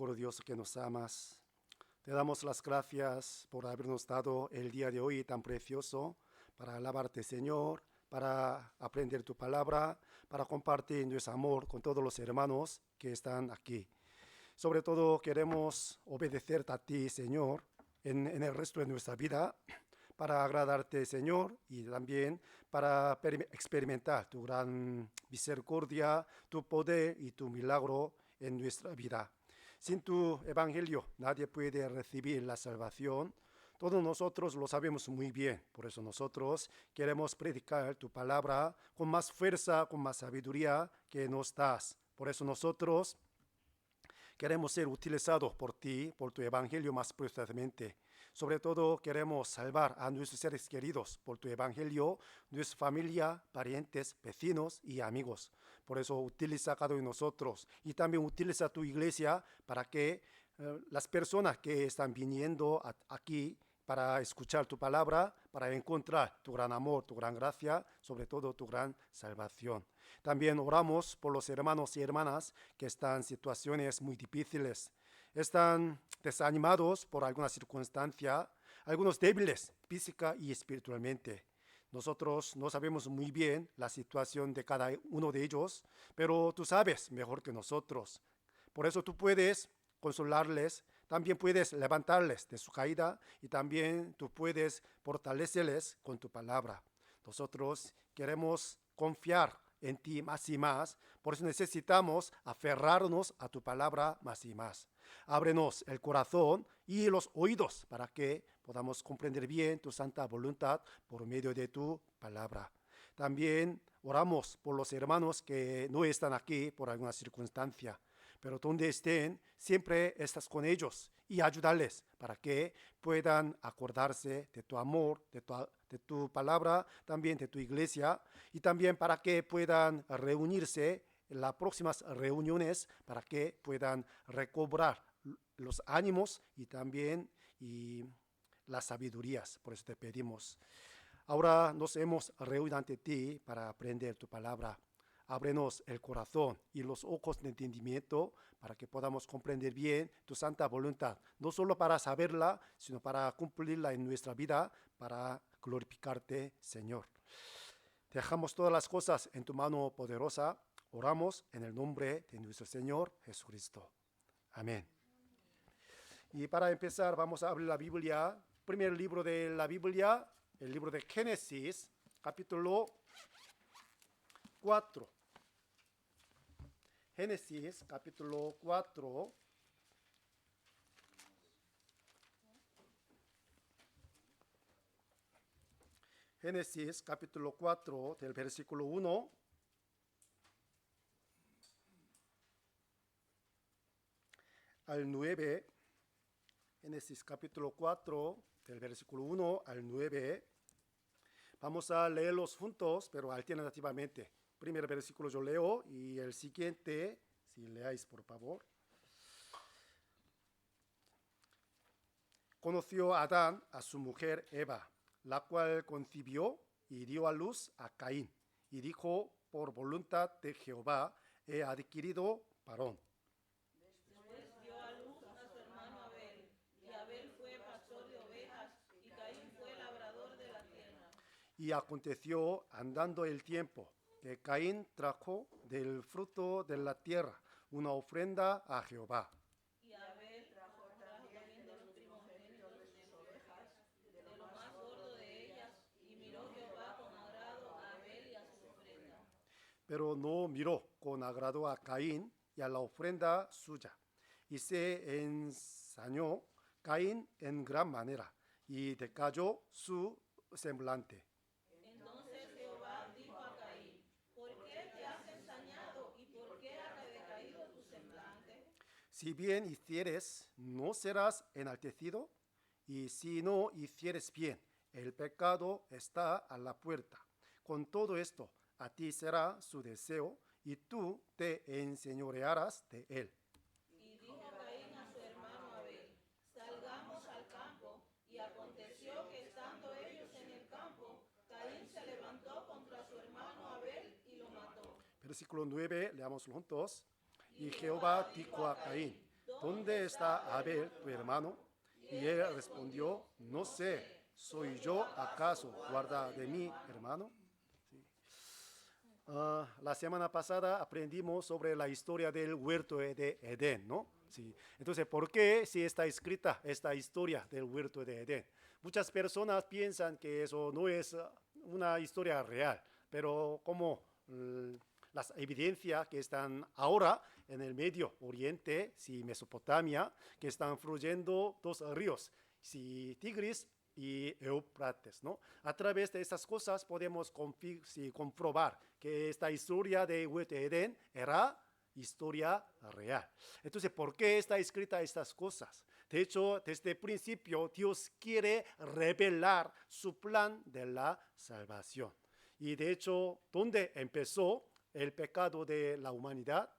Señor Dios que nos amas. Te damos las gracias por habernos dado el día de hoy tan precioso para alabarte, Señor, para aprender tu palabra, para compartir nuestro amor con todos los hermanos que están aquí. Sobre todo queremos obedecerte a ti, Señor, en el resto de nuestra vida, para agradarte, Señor, y también para experimentar tu gran misericordia, tu poder y tu milagro en nuestra vida. Sin tu evangelio nadie puede recibir la salvación. Todos nosotros lo sabemos muy bien, por eso nosotros queremos predicar tu palabra con más fuerza, con más sabiduría que nos das. Por eso nosotros queremos ser utilizados por ti, por tu evangelio más preciosamente. Sobre todo queremos salvar a nuestros seres queridos por tu evangelio, nuestra familia, parientes, vecinos y amigos. Por eso utiliza a cada uno de nosotros y también utiliza tu iglesia para que las personas que están viniendo aquí para escuchar tu palabra, para encontrar tu gran amor, tu gran gracia, sobre todo tu gran salvación. También oramos por los hermanos y hermanas que están en situaciones muy difíciles, están desanimados por alguna circunstancia, algunos débiles física y espiritualmente. Nosotros no sabemos muy bien la situación de cada uno de ellos, pero tú sabes mejor que nosotros. Por eso tú puedes consolarles, también puedes levantarles de su caída y también tú puedes fortalecerles con tu palabra. Nosotros queremos confiar en ti más y más, por eso necesitamos aferrarnos a tu palabra más y más. Ábrenos el corazón y los oídos para que podamos comprender bien tu santa voluntad por medio de tu palabra. También oramos por los hermanos que no están aquí por alguna circunstancia, pero donde estén, siempre estás con ellos y ayudarles para que puedan acordarse de tu amor, de tu palabra, también de tu iglesia, y también para que puedan reunirse en las próximas reuniones, para que puedan recobrar los ánimos y también las sabidurías. Por eso te pedimos. Ahora nos hemos reunido ante ti para aprender tu palabra. Ábrenos el corazón y los ojos de entendimiento para que podamos comprender bien tu santa voluntad, no solo para saberla, sino para cumplirla en nuestra vida, para glorificarte, Señor. Dejamos todas las cosas en tu mano poderosa. Oramos en el nombre de nuestro Señor Jesucristo. Amén. Y para empezar vamos a abrir la Biblia, primer libro de la Biblia, el libro de Génesis, capítulo 4. Génesis, capítulo 4. Génesis, capítulo 4, del versículo 1 al 9. Génesis, capítulo 4, del versículo 1 al 9. Vamos a leerlos juntos, pero alternativamente. Primer versículo yo leo y el siguiente, si leáis por favor. Conoció Adán a su mujer Eva, la cual concibió y dio a luz a Caín, y dijo, por voluntad de Jehová he adquirido varón. Después dio a luz a su hermano Abel, y Abel fue pastor de ovejas, y Caín fue labrador de la tierra. Y aconteció, andando el tiempo, que Caín trajo del fruto de la tierra una ofrenda a Jehová. Y Abel trajo también de los primogénitos de sus ovejas, de lo más gordo de ellas, y miró Jehová con agrado a Abel y a su ofrenda. Pero no miró con agrado a Caín y a la ofrenda suya. Y se ensañó Caín en gran manera, y decayó su semblante. Entonces Jehová dijo a Caín, ¿por qué te has ensañado y por qué ha decaído tu semblante? Si bien hicieres, no serás enaltecido, y si no hicieres bien, el pecado está a la puerta. Con todo esto, a ti será su deseo, y tú te enseñorearás de él. Y dijo Caín a su hermano Abel, salgamos al campo. Y aconteció que estando ellos en el campo, Caín se levantó contra su hermano Abel y lo mató. Versículo 9, leamos juntos. Y Y Jehová Jehová dijo dijo a a Caín, Caín, ¿dónde está Abel, tu hermano? Y él respondió, no sé, ¿soy yo acaso guarda de mi hermano? Sí. La semana pasada aprendimos sobre la historia del huerto de Edén, ¿no? Sí. Entonces, ¿por qué si está escrita esta historia del huerto de Edén? Muchas personas piensan que eso no es una historia real, pero como las evidencias que están ahora en el Medio Oriente, si Mesopotamia, que están fluyendo dos ríos, si Tigris y Éufrates, ¿no? A través de estas cosas podemos comprobar que esta historia de huerto de Edén era historia real. Entonces, ¿por qué está escrita estas cosas? De hecho, desde el principio, Dios quiere revelar su plan de la salvación. Y de hecho, ¿dónde empezó el pecado de la humanidad?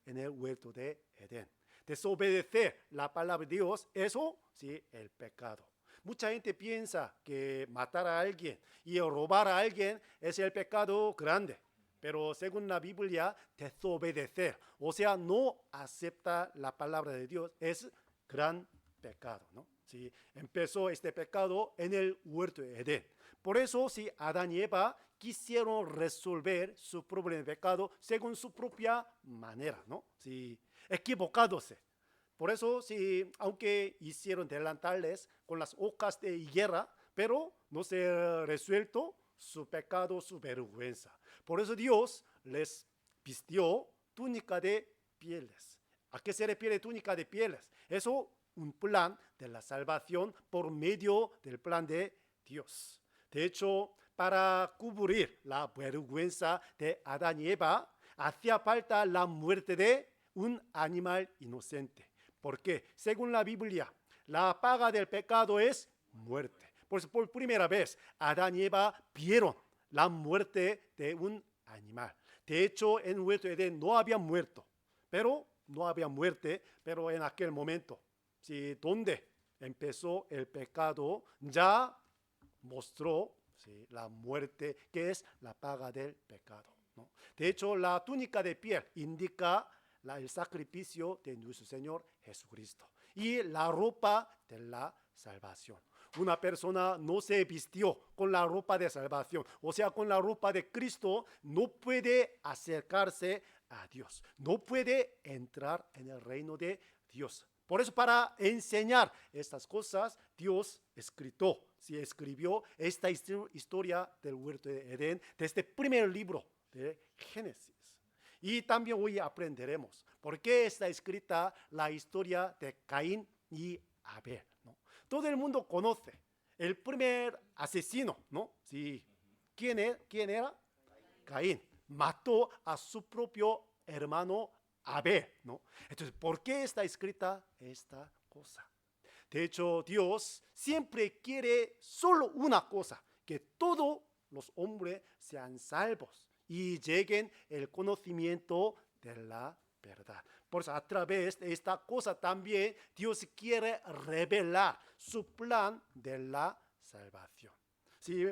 En el huerto de Edén. Desobedecer la palabra de Dios, eso sí, el pecado. Mucha gente piensa que matar a alguien y robar a alguien es el pecado grande. Pero según la Biblia, desobedecer, o sea, no acepta la palabra de Dios, es gran pecado, ¿no? Sí, empezó este pecado en el huerto de Edén. Por eso, si Adán y Eva quisieron resolver su problema de pecado según su propia manera, ¿no? Sí, equivocándose. Por eso, sí, aunque hicieron delantales con las hojas de higuera, pero no se resuelto su pecado, su vergüenza. Por eso Dios les vistió túnica de pieles. ¿A qué se refiere túnica de pieles? Eso un plan de la salvación por medio del plan de Dios. De hecho, para cubrir la vergüenza de Adán y Eva, hacía falta la muerte de un animal inocente. ¿Por qué? Según la Biblia, la paga del pecado es muerte. Por eso, por primera vez, Adán y Eva vieron la muerte de un animal. De hecho, en el huerto de Edén no había muerto, pero en aquel momento, ¿sí? Donde empezó el pecado, ya mostró, ¿sí?, la muerte, que es la paga del pecado, ¿no? De hecho, la túnica de piel indica el sacrificio de nuestro Señor Jesucristo y la ropa de la salvación. Una persona no se vistió con la ropa de salvación, o sea, con la ropa de Cristo, no puede acercarse a Dios, no puede entrar en el reino de Dios. Por eso, para enseñar estas cosas, Dios escribió esta historia del huerto de Edén desde el primer libro de Génesis. Y también hoy aprenderemos por qué está escrita la historia de Caín y Abel, ¿no? Todo el mundo conoce el primer asesino, ¿no? Sí. ¿Quién era? Caín. Mató a su propio hermano Abel, ¿no? Entonces, ¿por qué está escrita esta cosa? De hecho, Dios siempre quiere solo una cosa, que todos los hombres sean salvos y lleguen el conocimiento de la verdad. Por eso, a través de esta cosa también Dios quiere revelar su plan de la salvación. Sí,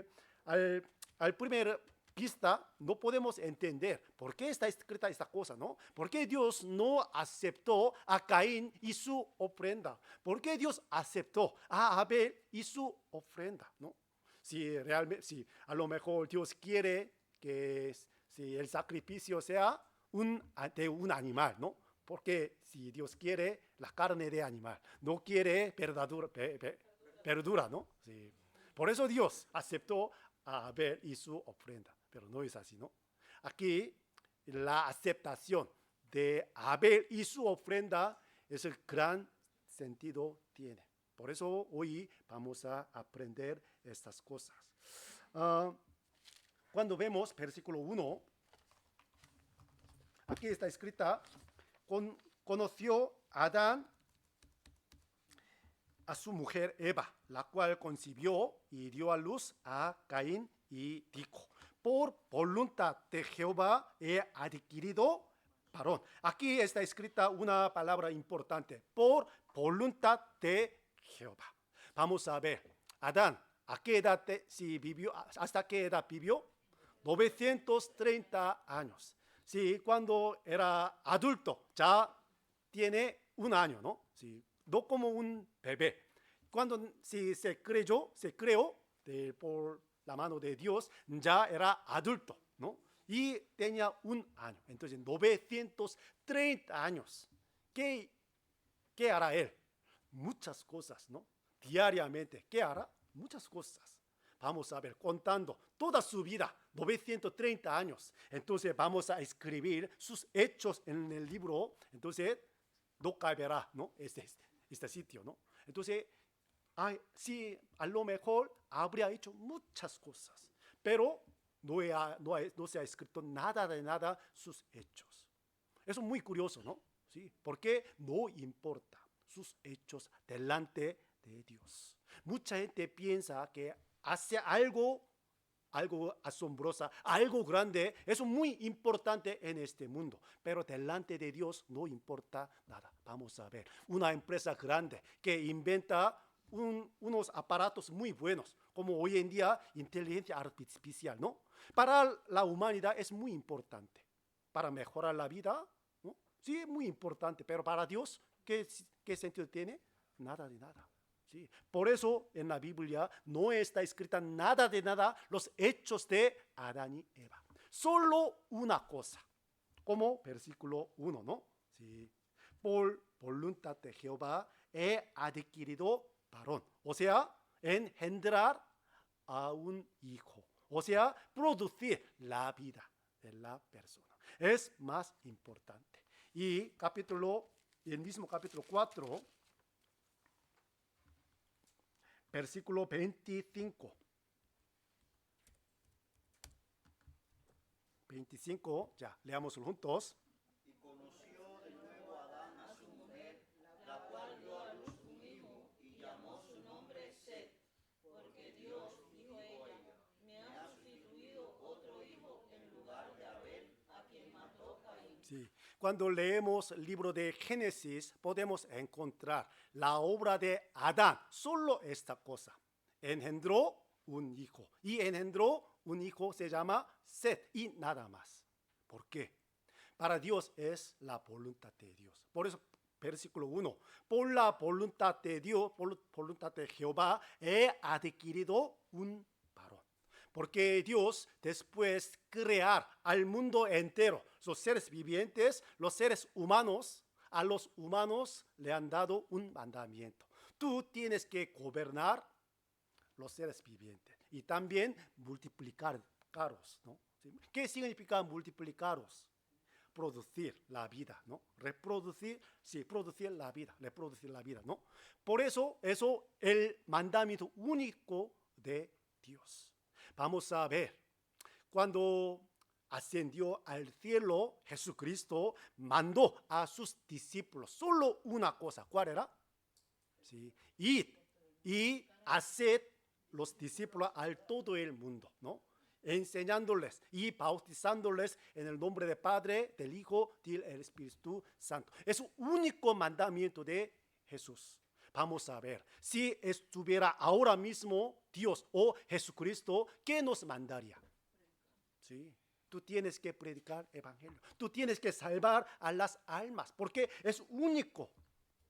al primer vista no podemos entender por qué está escrita esta cosa, ¿no? ¿Por qué Dios no aceptó a Caín y su ofrenda? ¿Por qué Dios aceptó a Abel y su ofrenda, ¿no? Si realmente, a lo mejor Dios quiere que si el sacrificio sea de un animal, ¿no? Porque si Dios quiere la carne de animal, no quiere verdura, ¿no? Sí. Por eso Dios aceptó a Abel y su ofrenda, pero no es así, ¿no? Aquí la aceptación de Abel y su ofrenda es el gran sentido tiene. Por eso hoy vamos a aprender estas cosas. Cuando vemos versículo 1, aquí está escrita, conoció Adán a su mujer Eva, la cual concibió y dio a luz a Caín y dijo, por voluntad de Jehová he adquirido varón. Aquí está escrita una palabra importante, por voluntad de Jehová. Vamos a ver, Adán, ¿a qué edad vivió? ¿Hasta qué edad vivió? 930 años. Sí, cuando era adulto, ya tiene un año, ¿no? Sí, no como un bebé. Cuando si se creó por la mano de Dios, ya era adulto, ¿no? Y tenía un año. Entonces, 930 años. ¿Qué, qué hará él? Muchas cosas, ¿no? Diariamente. ¿Qué hará? Muchas cosas. Vamos a ver, contando toda su vida, 930 años. Entonces vamos a escribir sus hechos en el libro. Entonces no caberá, ¿no? Este sitio, ¿no? Entonces, sí, a lo mejor habría hecho muchas cosas, pero no se ha escrito nada de nada sus hechos. Eso es muy curioso, ¿no? Sí, porque no importa sus hechos delante de Dios. Mucha gente piensa que hace algo asombrosa, algo grande, eso es muy importante en este mundo, pero delante de Dios no importa nada. Vamos a ver, una empresa grande que inventa unos aparatos muy buenos, como hoy en día inteligencia artificial, ¿no? Para la humanidad es muy importante, para mejorar la vida, ¿no? Sí, es muy importante, pero para Dios, ¿qué sentido tiene? Nada de nada. Sí. Por eso en la Biblia no está escrita nada de nada los hechos de Adán y Eva. Solo una cosa, como versículo 1, ¿no? Sí. Por voluntad de Jehová he adquirido varón. O sea, engendrar a un hijo. O sea, producir la vida de la persona. Es más importante. Y el mismo capítulo 4, versículo 25. 25, ya, leámoslo juntos. Y conoció de nuevo Adán a su mujer, la cual dio a luz un hijo, y llamó su nombre Set, porque Dios, dijo ella, me ha sustituido otro hijo en lugar de Abel, a quien mató Caín. Sí. Cuando leemos el libro de Génesis, podemos encontrar la obra de Adán, solo esta cosa. Engendró un hijo, y engendró un hijo se llama Set, y nada más. ¿Por qué? Para Dios es la voluntad de Dios. Por eso, versículo 1, por la voluntad de Dios, por voluntad de Jehová, he adquirido un varón. Porque Dios, después de crear al mundo entero, los seres vivientes, los seres humanos, a los humanos le han dado un mandamiento. Tú tienes que gobernar los seres vivientes y también multiplicaros, ¿no? ¿Sí? ¿Qué significa multiplicaros? Producir la vida, ¿no? Reproducir, sí, producir la vida, reproducir la vida, ¿no? Por eso el mandamiento único de Dios. Vamos a ver, cuando ascendió al cielo, Jesucristo mandó a sus discípulos solo una cosa. ¿Cuál era? Sí, id y haced los discípulos al todo el mundo, ¿no? Enseñándoles y bautizándoles en el nombre del Padre, del Hijo, del Espíritu Santo. Es un único mandamiento de Jesús. Vamos a ver, si estuviera ahora mismo Dios o Jesucristo, ¿qué nos mandaría? Sí, tú tienes que predicar evangelio. Tú tienes que salvar a las almas, porque es único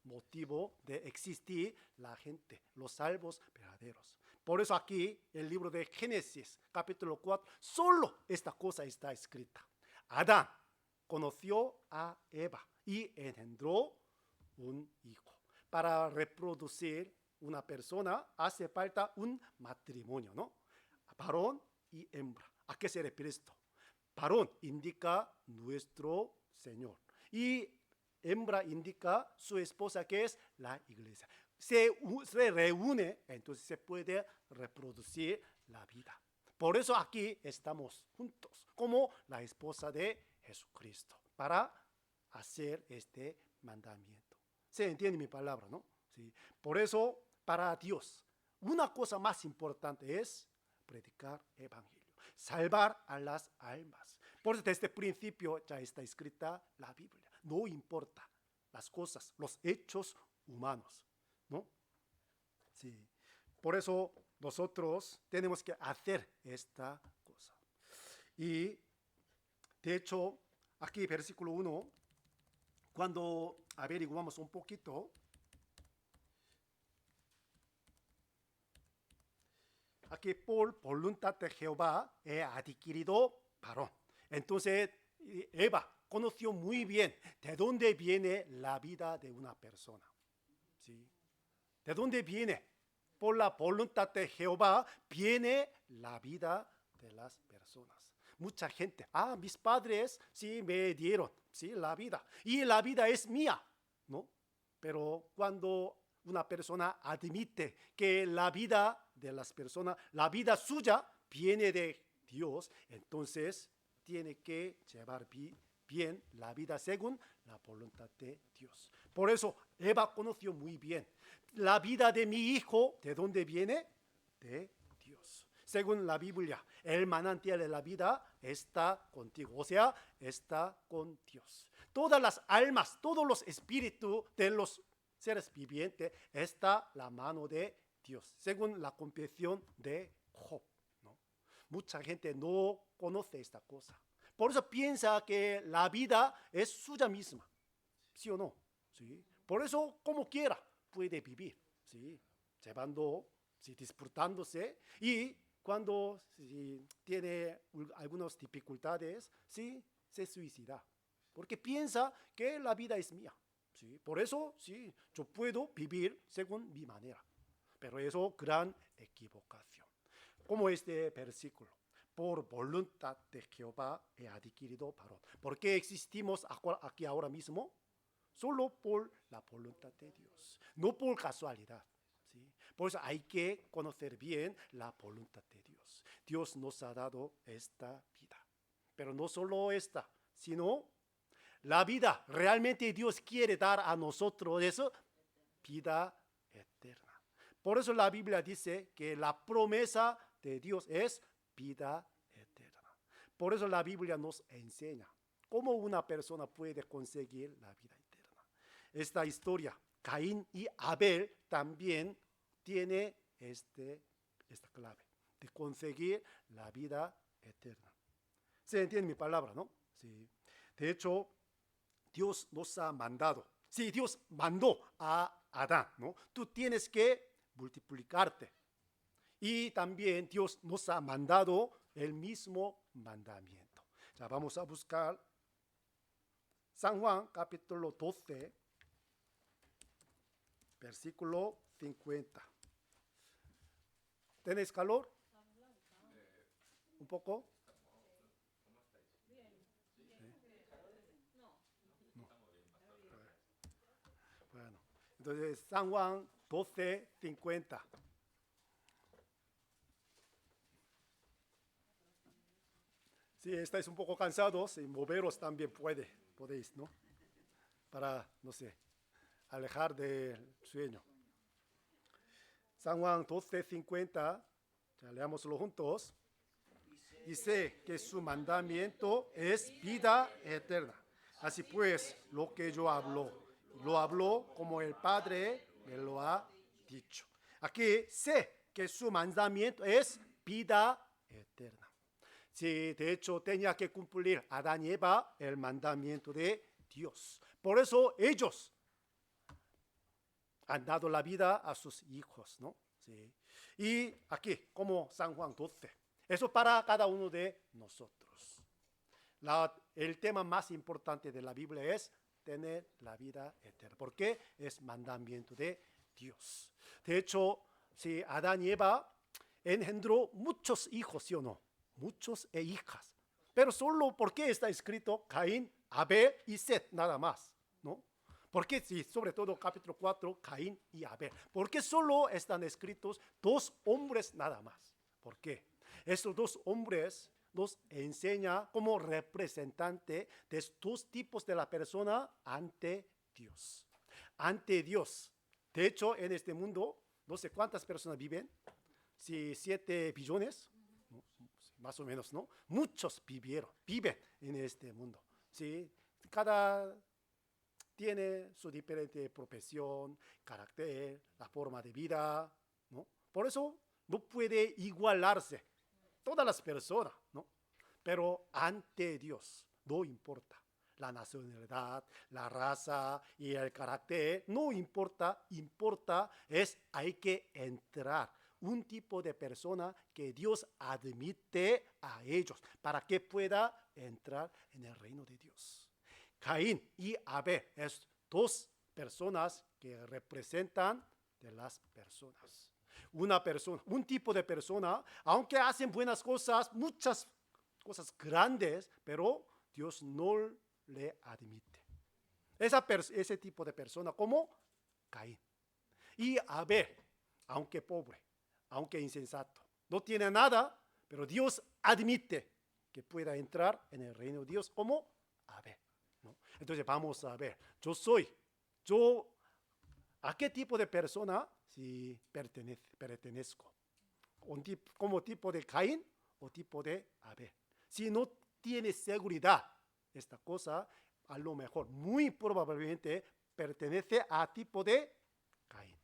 motivo de existir la gente, los salvos verdaderos. Por eso aquí, el libro de Génesis, capítulo 4, solo esta cosa está escrita. Adán conoció a Eva y engendró un hijo. Para reproducir una persona hace falta un matrimonio, ¿no? Varón y hembra. ¿A qué se refiere esto? Varón indica nuestro Señor y hembra indica su esposa, que es la iglesia. Se reúne, entonces se puede reproducir la vida. Por eso aquí estamos juntos, como la esposa de Jesucristo, para hacer este mandamiento. ¿Se entiende mi palabra, no? Sí. Por eso, para Dios, una cosa más importante es predicar evangelio, salvar a las almas. Por eso desde el principio ya está escrita la Biblia. No importa las cosas, los hechos humanos, ¿no? Sí. Por eso nosotros tenemos que hacer esta cosa. Y de hecho, aquí versículo 1 cuando averiguamos un poquito, aquí por voluntad de Jehová he adquirido varón. Entonces Eva conoció muy bien de dónde viene la vida de una persona. ¿Sí? ¿De dónde viene? Por la voluntad de Jehová viene la vida de las personas. Mucha gente, mis padres sí me dieron, sí, la vida, y la vida es mía, ¿no? Pero cuando una persona admite que la vida de las personas, la vida suya viene de Dios, entonces tiene que llevar bien la vida según la voluntad de Dios. Por eso Eva conoció muy bien la vida de mi hijo. ¿De dónde viene? De Dios. Según la Biblia, el manantial de la vida está contigo, o sea, está con Dios. Todas las almas, todos los espíritus de los seres vivientes, está la mano de Dios, según la confesión de Job, ¿no? Mucha gente no conoce esta cosa. Por eso piensa que la vida es suya misma, ¿sí o no? ¿Sí? Por eso, como quiera, puede vivir, ¿sí? Llevando, ¿sí? Disfrutándose, y cuando tiene algunas dificultades, ¿sí? Se suicida, porque piensa que la vida es mía, ¿sí? Por eso, sí, yo puedo vivir según mi manera, pero eso es gran equivocación. Como este versículo, por voluntad de Jehová he adquirido varón. ¿Por qué existimos aquí ahora mismo? Solo por la voluntad de Dios, no por casualidad, ¿sí? Por eso hay que conocer bien la voluntad de Dios. Dios nos ha dado esta vida, pero no solo esta, sino la vida realmente Dios quiere dar a nosotros, eso, vida eterna. Por eso la Biblia dice que la promesa de Dios es vida eterna. Por eso la Biblia nos enseña cómo una persona puede conseguir la vida eterna. Esta historia, Caín y Abel, también tiene esta clave de conseguir la vida eterna. ¿Se entiende mi palabra, no? Sí. De hecho, Dios nos ha mandado. Sí, Dios mandó a Adán, ¿no? Tú tienes que multiplicarte. Y también Dios nos ha mandado el mismo mandamiento. Ya vamos a buscar San Juan capítulo 12, versículo 50. ¿Tenéis calor? ¿Un poco? Bueno, entonces San Juan 12, 50. Si estáis un poco cansados, y moveros también podéis, ¿no? Para, no sé, alejar del sueño. San Juan 12, 50, ya leámoslo juntos. Dice que su mandamiento es vida eterna. Así pues, lo que yo lo habló como el Padre me lo ha dicho. Aquí sé que su mandamiento es vida eterna. Sí, de hecho tenía que cumplir Adán y Eva el mandamiento de Dios. Por eso ellos han dado la vida a sus hijos, ¿no? Sí. Y aquí, como San Juan 12, eso para cada uno de nosotros. El tema más importante de la Biblia es tener la vida eterna, porque es mandamiento de Dios. De hecho, si Adán y Eva engendró muchos hijos, ¿sí o no? Muchos e hijas. Pero solo porque está escrito Caín, Abel y Set, nada más, ¿no? Porque sí, sobre todo capítulo 4, Caín y Abel. Porque solo están escritos dos hombres nada más. ¿Por qué? Estos dos hombres nos enseñan como representante de estos tipos de la persona ante Dios. Ante Dios. De hecho, en este mundo, no sé cuántas personas viven. Si 7 billones, más o menos, ¿no? Muchos viven en este mundo. ¿Sí? Cada tiene su diferente profesión, carácter, la forma de vida, ¿no? Por eso no puede igualarse todas las personas, ¿no? Pero ante Dios no importa. La nacionalidad, la raza y el carácter, no importa, hay que entrar. Un tipo de persona que Dios admite a ellos para que pueda entrar en el reino de Dios. Caín y Abel es dos personas que representan de las personas. Una persona, un tipo de persona, aunque hacen buenas cosas, muchas cosas grandes, pero Dios no le admite. Ese tipo de persona como Caín. Y Abel, aunque pobre, aunque insensato, no tiene nada, pero Dios admite que pueda entrar en el reino de Dios como Abel, ¿no? Entonces vamos a ver, ¿a qué tipo de persona si pertenezco? ¿Como tipo de Caín o tipo de Abel? Si no tiene seguridad esta cosa, a lo mejor, muy probablemente, pertenece a tipo de Caín,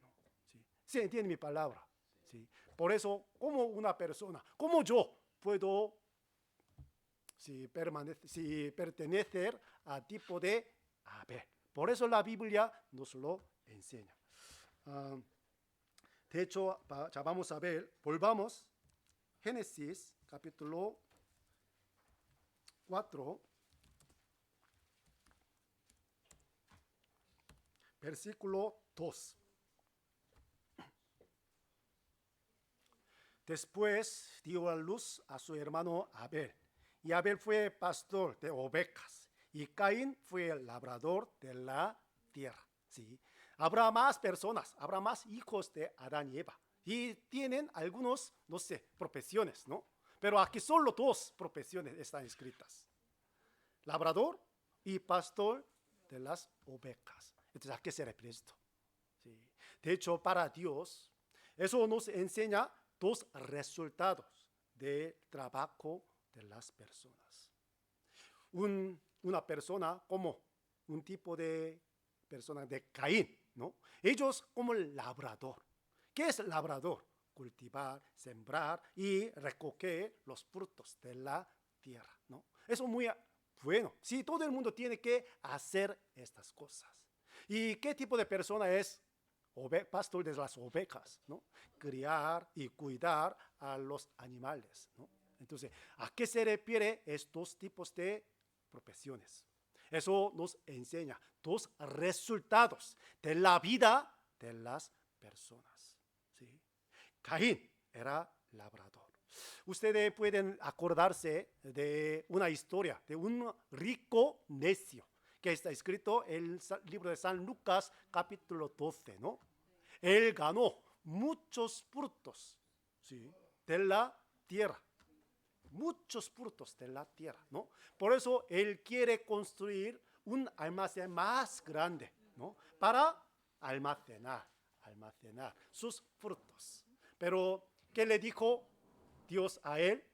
¿no? ¿Sí? ¿Sí entiende mi palabra? ¿Sí? Por eso, como una persona, como yo puedo pertenecer a tipo de Abel. Por eso la Biblia nos lo enseña. De hecho, ya vamos a ver, volvamos, Génesis capítulo 4, versículo 2. Después dio a luz a su hermano Abel, y Abel fue pastor de ovejas, y Caín fue el labrador de la tierra. ¿Sí? Habrá más personas, habrá más hijos de Adán y Eva, y tienen algunos, no sé, profesiones, ¿no? Pero aquí solo dos profesiones están escritas: labrador y pastor de las ovejas. Entonces, ¿a qué se refiere esto? ¿Sí? De hecho, para Dios, eso nos enseña dos resultados del trabajo de las personas. Una persona como un tipo de persona de Caín, ¿no? Ellos como el labrador. ¿Qué es labrador? Cultivar, sembrar y recoger los frutos de la tierra, ¿no? Eso es muy bueno. Sí, todo el mundo tiene que hacer estas cosas. ¿Y qué tipo de persona es pastor de las ovejas, ¿no? Criar y cuidar a los animales, ¿no? Entonces, ¿a qué se refiere estos tipos de profesiones? Eso nos enseña dos resultados de la vida de las personas, ¿sí? Caín era labrador. Ustedes pueden acordarse de una historia de un rico necio que está escrito en el libro de San Lucas capítulo 12, ¿no? Él ganó muchos frutos, ¿sí?, de la tierra. Muchos frutos de la tierra, ¿no? Por eso él quiere construir un almacén más grande, ¿no? Para almacenar sus frutos. Pero, ¿qué le dijo Dios a él?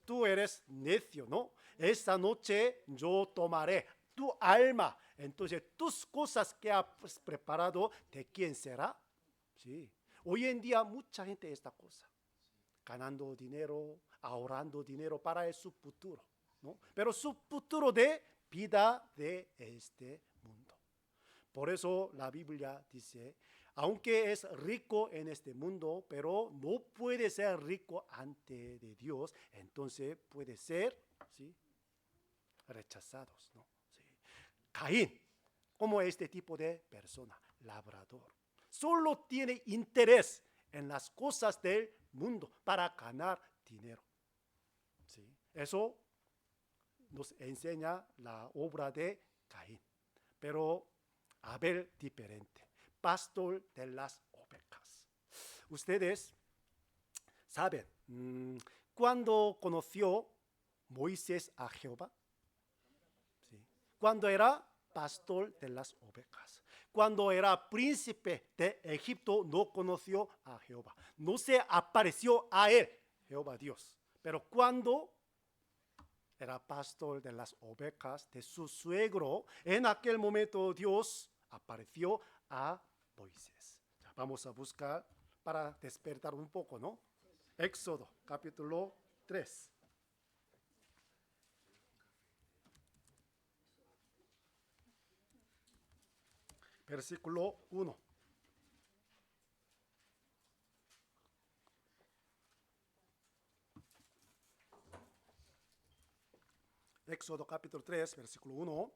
Tú eres necio, ¿no? Esta noche yo tomaré tu alma. Entonces, tus cosas que has preparado, ¿de quién será? Sí. Hoy en día mucha gente esta cosa, ganando dinero, ahorrando dinero para su futuro, ¿no? Pero su futuro de vida de este mundo. Por eso la Biblia dice, aunque es rico en este mundo, pero no puede ser rico ante de Dios, entonces puede ser, ¿sí?, rechazados, ¿no? Sí. Caín, como este tipo de persona, labrador, solo tiene interés en las cosas del mundo para ganar dinero, ¿sí? Eso nos enseña la obra de Caín. Pero Abel diferente, pastor de las ovejas. Ustedes saben, ¿cuándo conoció Moisés a Jehová? ¿Sí? Cuando era pastor de las ovejas. Cuando era príncipe de Egipto no conoció a Jehová. No se apareció a él, Jehová Dios. Pero cuando era pastor de las ovejas de su suegro, en aquel momento Dios apareció a Moisés. Vamos a buscar para despertar un poco, ¿no? Éxodo, capítulo 3. versículo 1. Éxodo capítulo 3, versículo 1.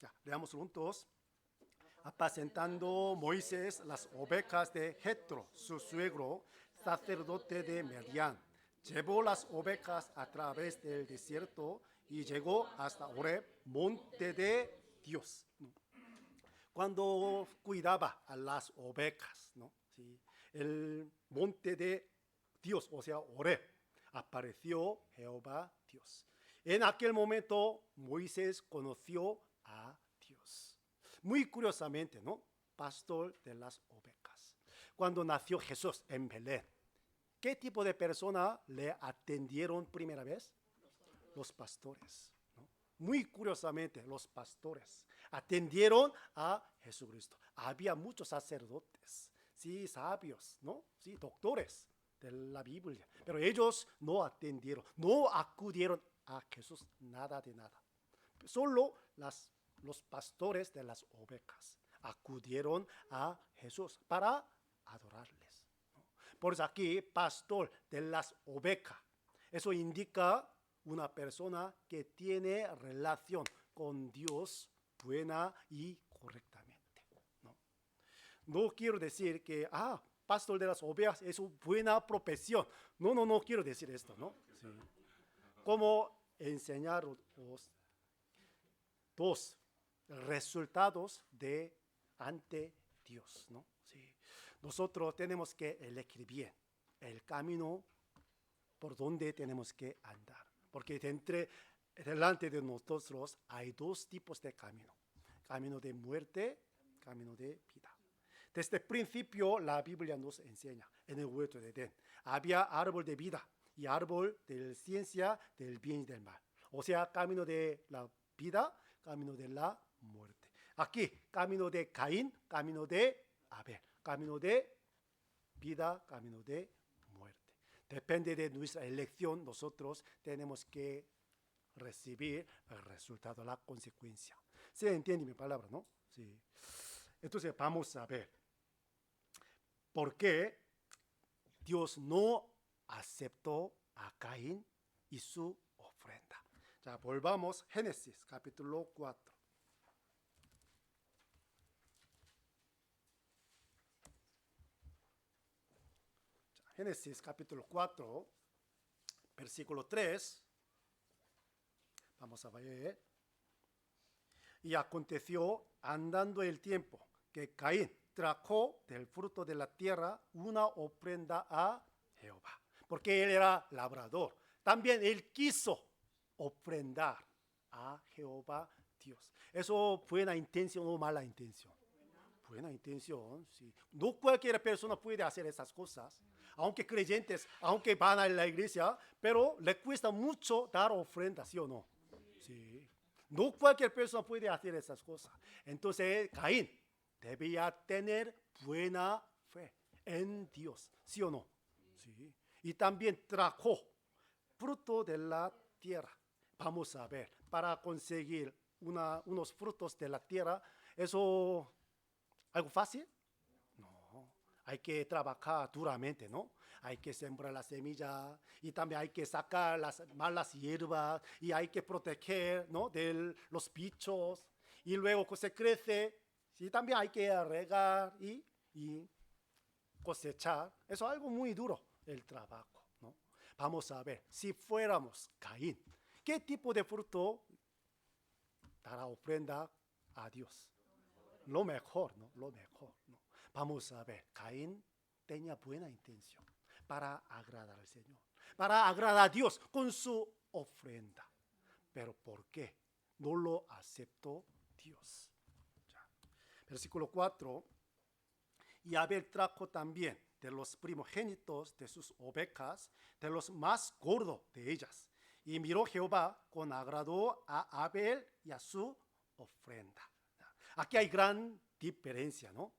Ya, leamos juntos. Apacentando Moisés las ovejas de Jetro, su suegro, sacerdote de Medián. Llevó las ovejas a través del desierto y llegó hasta Horeb, monte de Dios. Cuando cuidaba a las ovejas, ¿no? Sí, el monte de Dios, o sea, Horeb, apareció Jehová Dios. En aquel momento Moisés conoció a Dios. Muy curiosamente, ¿no? Pastor de las ovejas. Cuando nació Jesús en Belén, ¿qué tipo de persona le atendieron primera vez? Los pastores, ¿no? Muy curiosamente, los pastores atendieron a Jesucristo. Había muchos sacerdotes, sí, sabios, ¿no? Sí, doctores de la Biblia, pero ellos no atendieron, no acudieron a Jesús, nada de nada. Solo los pastores de las ovejas acudieron a Jesús para adorarles, ¿no? Por eso aquí, pastor de las ovejas, eso indica una persona que tiene relación con Dios buena y correctamente, ¿no? No quiero decir que, pastor de las ovejas es una buena profesión. No quiero decir esto, ¿no? Sí. Como enseñar los dos resultados de ante Dios, ¿no? Sí. Nosotros tenemos que elegir bien el camino por donde tenemos que andar, porque delante de nosotros hay dos tipos de camino: camino de muerte, camino de vida. Desde el principio la Biblia nos enseña, en el huerto de Edén había árbol de vida y árbol de ciencia del bien y del mal. O sea, camino de la vida, camino de la muerte. Aquí, camino de Caín, camino de Abel, camino de vida, camino de muerte. Depende de nuestra elección, nosotros tenemos que recibir el resultado, la consecuencia. ¿Se entiende mi palabra, no? Sí. Entonces vamos a ver por qué Dios no aceptó a Caín y su ofrenda. Ya, volvamos a Génesis capítulo 4. Génesis capítulo 4, versículo 3. Vamos a ver. Y aconteció, andando el tiempo, que Caín trajo del fruto de la tierra una ofrenda a Jehová, porque él era labrador. También él quiso ofrendar a Jehová Dios. ¿Eso buena intención o mala intención? Buena intención, sí. No cualquier persona puede hacer esas cosas, aunque creyentes, aunque van a la iglesia, pero le cuesta mucho dar ofrenda, ¿sí o no? Sí. No cualquier persona puede hacer esas cosas. Entonces, Caín debía tener buena fe en Dios, ¿sí o no? Sí. Y también trajo fruto de la tierra. Vamos a ver, para conseguir unos frutos de la tierra, ¿eso algo fácil? No, hay que trabajar duramente, ¿no? Hay que sembrar la semilla y también hay que sacar las malas hierbas y hay que proteger, ¿no?, de los bichos, y luego que se crece, y también hay que regar y cosechar. Eso es algo muy duro, el trabajo, ¿no? Vamos a ver, si fuéramos Caín, ¿qué tipo de fruto dará ofrenda a Dios? Lo mejor, ¿no? Lo mejor, ¿no? Vamos a ver, Caín tenía buena intención para agradar al Señor, para agradar a Dios con su ofrenda. Pero ¿por qué no lo aceptó Dios? Ya. Versículo 4. Y Abel trajo también de los primogénitos de sus ovejas, de los más gordos de ellas. Y miró Jehová con agrado a Abel y a su ofrenda. Aquí hay gran diferencia, ¿no?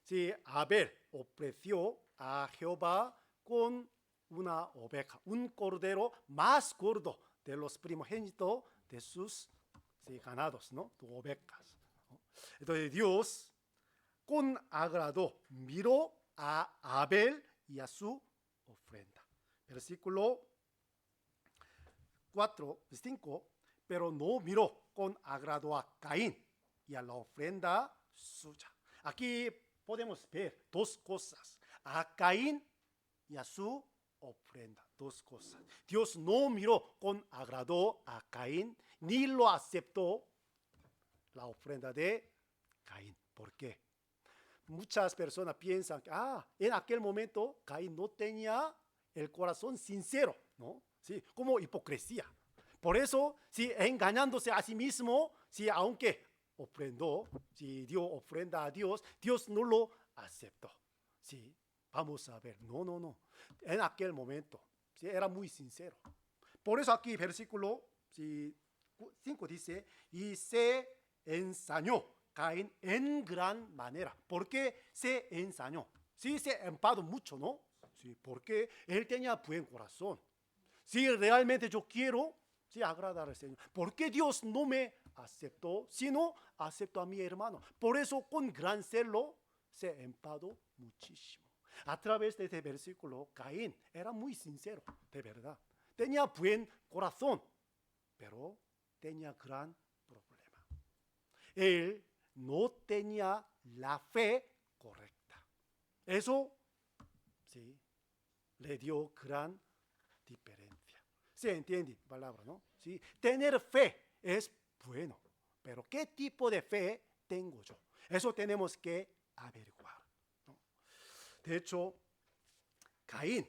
Sí, Abel ofreció a Jehová con una oveja, un cordero más gordo de los primogénitos de sus ganados, ¿no? Ovejas, ¿no? Entonces Dios con agrado miró a Abel y a su ofrenda. Versículo 4, 5, pero no miró con agrado a Caín y a la ofrenda suya. Aquí podemos ver dos cosas, a Caín y a su ofrenda, dos cosas. Dios no miró con agrado a Caín, ni lo aceptó la ofrenda de Caín. ¿Por qué? Muchas personas piensan que en aquel momento Caín no tenía el corazón sincero, ¿no? Sí, como hipocresía. Por eso, sí, engañándose a sí mismo, sí, aunque ofrendó, sí, dio ofrenda a Dios, Dios no lo aceptó. Sí, vamos a ver, no. En aquel momento, sí, era muy sincero. Por eso aquí versículo 5 dice, y se ensañó Caín en gran manera. ¿Por qué se ensañó? Sí, se enfadó mucho, ¿no? Sí, porque él tenía buen corazón. Si realmente yo quiero, sí, agradar al Señor. ¿Por qué Dios no me aceptó, sino aceptó a mi hermano? Por eso con gran celo se enfadó muchísimo. A través de este versículo, Caín era muy sincero, de verdad. Tenía buen corazón, pero tenía gran problema. Él no tenía la fe correcta. Eso, sí, le dio gran diferencia. ¿Se entiende la palabra, no? Sí, tener fe es bueno, pero ¿qué tipo de fe tengo yo? Eso tenemos que averiguar, ¿no? De hecho, Caín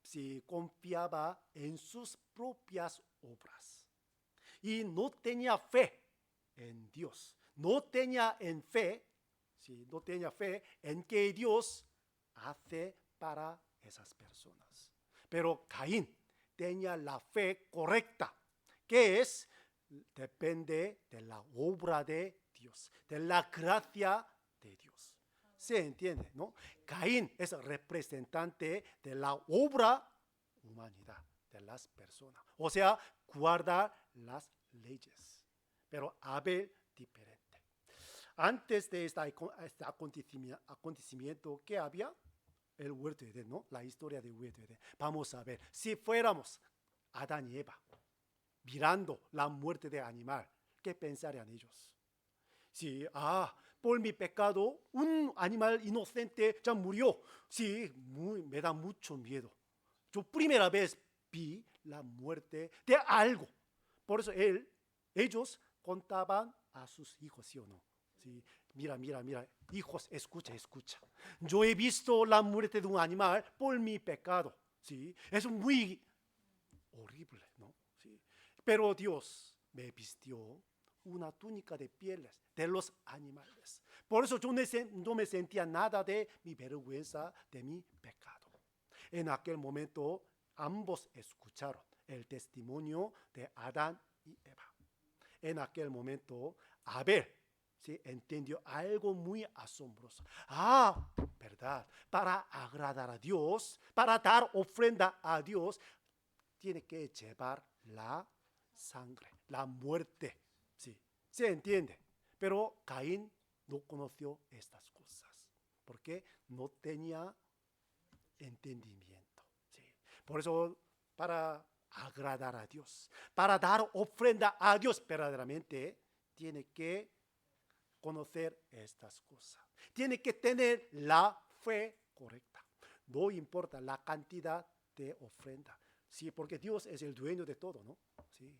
si confiaba en sus propias obras y no tenía fe en Dios. No tenía fe en que Dios hace para esas personas. Pero Caín tenía la fe correcta, que es, depende de la obra de Dios, de la gracia de Dios. ¿Se entiende, no? Caín es representante de la obra humanidad, de las personas. O sea, guarda las leyes. Pero Abel diferente. Antes de este acontecimiento, ¿qué había? El huerto de Edén, ¿no? La historia del huerto de Edén. Vamos a ver, si fuéramos Adán y Eva, mirando la muerte de animal, ¿qué pensarían ellos? Sí, por mi pecado, un animal inocente ya murió. Sí, me da mucho miedo. Yo primera vez vi la muerte de algo. Por eso ellos contaban a sus hijos, ¿sí o no? Sí, mira, hijos, escucha. Yo he visto la muerte de un animal por mi pecado. Sí, es muy horrible, ¿no? Sí. Pero Dios me vistió una túnica de pieles de los animales. Por eso yo no me sentía nada de mi vergüenza, de mi pecado. En aquel momento ambos escucharon el testimonio de Adán y Eva. En aquel momento Abel, ¿sí?, entendió algo muy asombroso. ¿Verdad? Para agradar a Dios, para dar ofrenda a Dios, tiene que llevar la sangre, la muerte. Sí, se entiende. Pero Caín no conoció estas cosas porque no tenía entendimiento. Sí. Por eso, para agradar a Dios, para dar ofrenda a Dios verdaderamente, tiene que conocer estas cosas. Tiene que tener la fe correcta. No importa la cantidad de ofrenda. Sí, porque Dios es el dueño de todo, ¿no? Sí.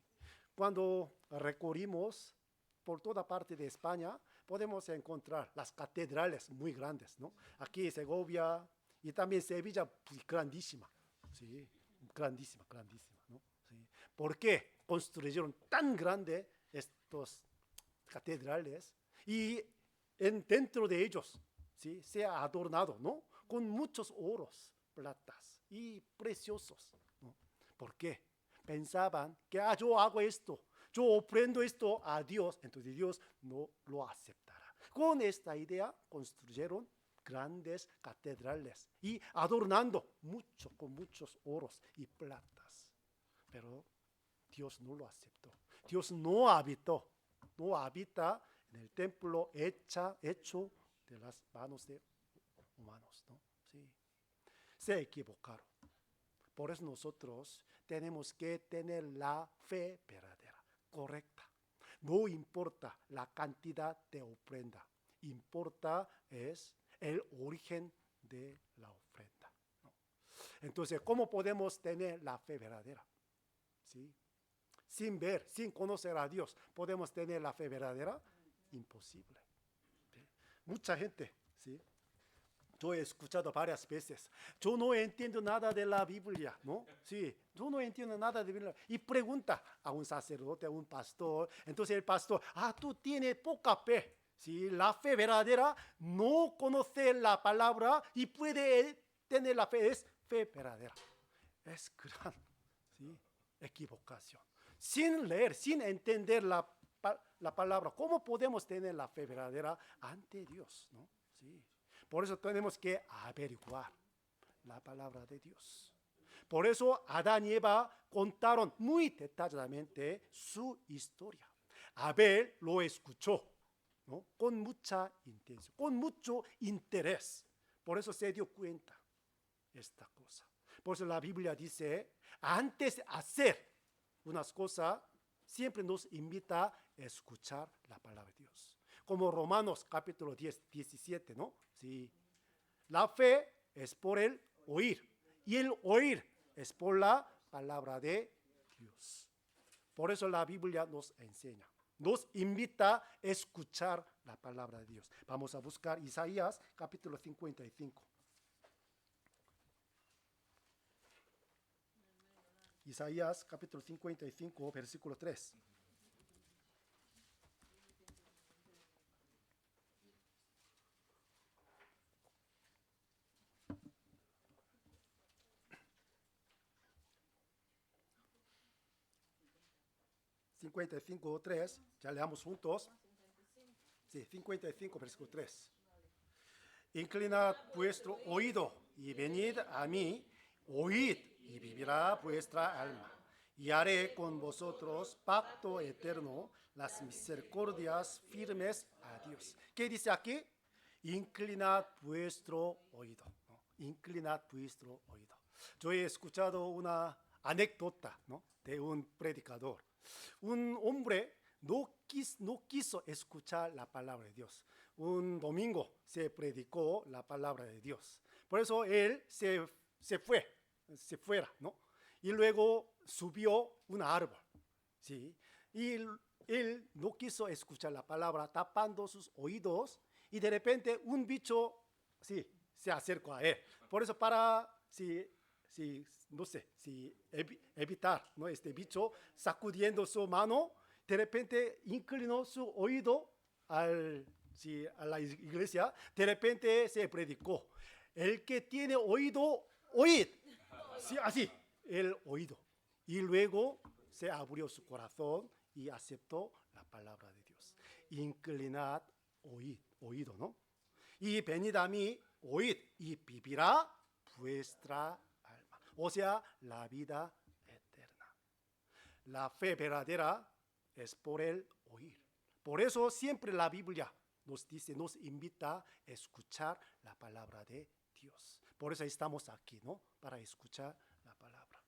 Cuando recorrimos por toda parte de España, podemos encontrar las catedrales muy grandes, ¿no? Aquí Segovia y también Sevilla, pues, grandísima, sí, grandísima, ¿no? Sí. ¿Por qué construyeron tan grande estos catedrales? Y dentro de ellos, sí, se ha adornado, ¿no?, con muchos oros, platas y preciosos, ¿no? ¿Por qué? Pensaban que yo hago esto, yo ofrendo esto a Dios, entonces Dios no lo aceptará. Con esta idea construyeron grandes catedrales y adornando mucho con muchos oros y platas. Pero Dios no lo aceptó. Dios no habita en el templo hecho de las manos de humanos, ¿no? Sí. Se equivocaron. Por eso nosotros tenemos que tener la fe verdadera, correcta. No importa la cantidad de ofrenda, importa es el origen de la ofrenda, ¿no? Entonces, ¿cómo podemos tener la fe verdadera? ¿Sí? Sin ver, sin conocer a Dios, ¿podemos tener la fe verdadera? Imposible. ¿Sí? Mucha gente, ¿sí? Yo he escuchado varias veces, yo no entiendo nada de la Biblia, ¿no? Sí, yo no entiendo nada de la Biblia. Y pregunta a un sacerdote, a un pastor. Entonces el pastor, tú tienes poca fe. Sí, la fe verdadera no conoce la palabra y puede tener la fe, es fe verdadera. Es gran, ¿sí?, equivocación. Sin leer, sin entender la palabra, ¿cómo podemos tener la fe verdadera ante Dios, ¿no? Sí. Por eso tenemos que averiguar la palabra de Dios. Por eso Adán y Eva contaron muy detalladamente su historia. Abel lo escuchó, ¿no?, con mucha intención, con mucho interés. Por eso se dio cuenta esta cosa. Por eso la Biblia dice, antes de hacer unas cosas, siempre nos invita a escuchar la palabra de Dios. Como Romanos capítulo 10, 17, ¿no? Sí. La fe es por el oír y el oír es por la palabra de Dios. Por eso la Biblia nos enseña, nos invita a escuchar la palabra de Dios. Vamos a buscar Isaías capítulo 55. Isaías capítulo 55, versículo 3. Ya leamos juntos. Sí, 55, versículo 3. Inclinad vuestro oído y venid a mí, oíd y vivirá vuestra alma. Y haré con vosotros pacto eterno, las misericordias firmes a Dios. ¿Qué dice aquí? Inclinad vuestro oído, ¿no? Inclinad vuestro oído. Yo he escuchado una anécdota, ¿no?, de un predicador. Un hombre no quiso escuchar la palabra de Dios. Un domingo se predicó la palabra de Dios. Por eso él se fuera, ¿no? Y luego subió un árbol, ¿sí? Y él no quiso escuchar la palabra, tapando sus oídos, y de repente un bicho, sí, se acercó a él. Por eso no sé, evitar, ¿no?, este bicho sacudiendo su mano, de repente inclinó su oído a la iglesia, de repente se predicó. El que tiene oído, oíd. Sí, así, el oído. Y luego se abrió su corazón y aceptó la palabra de Dios. Inclinad oído, ¿no? Y venid a mí, oíd, y vivirá vuestra alma. O sea, la vida eterna. La fe verdadera es por el oír. Por eso siempre la Biblia nos dice, nos invita a escuchar la palabra de Dios. Por eso estamos aquí, ¿no?, para escuchar la palabra.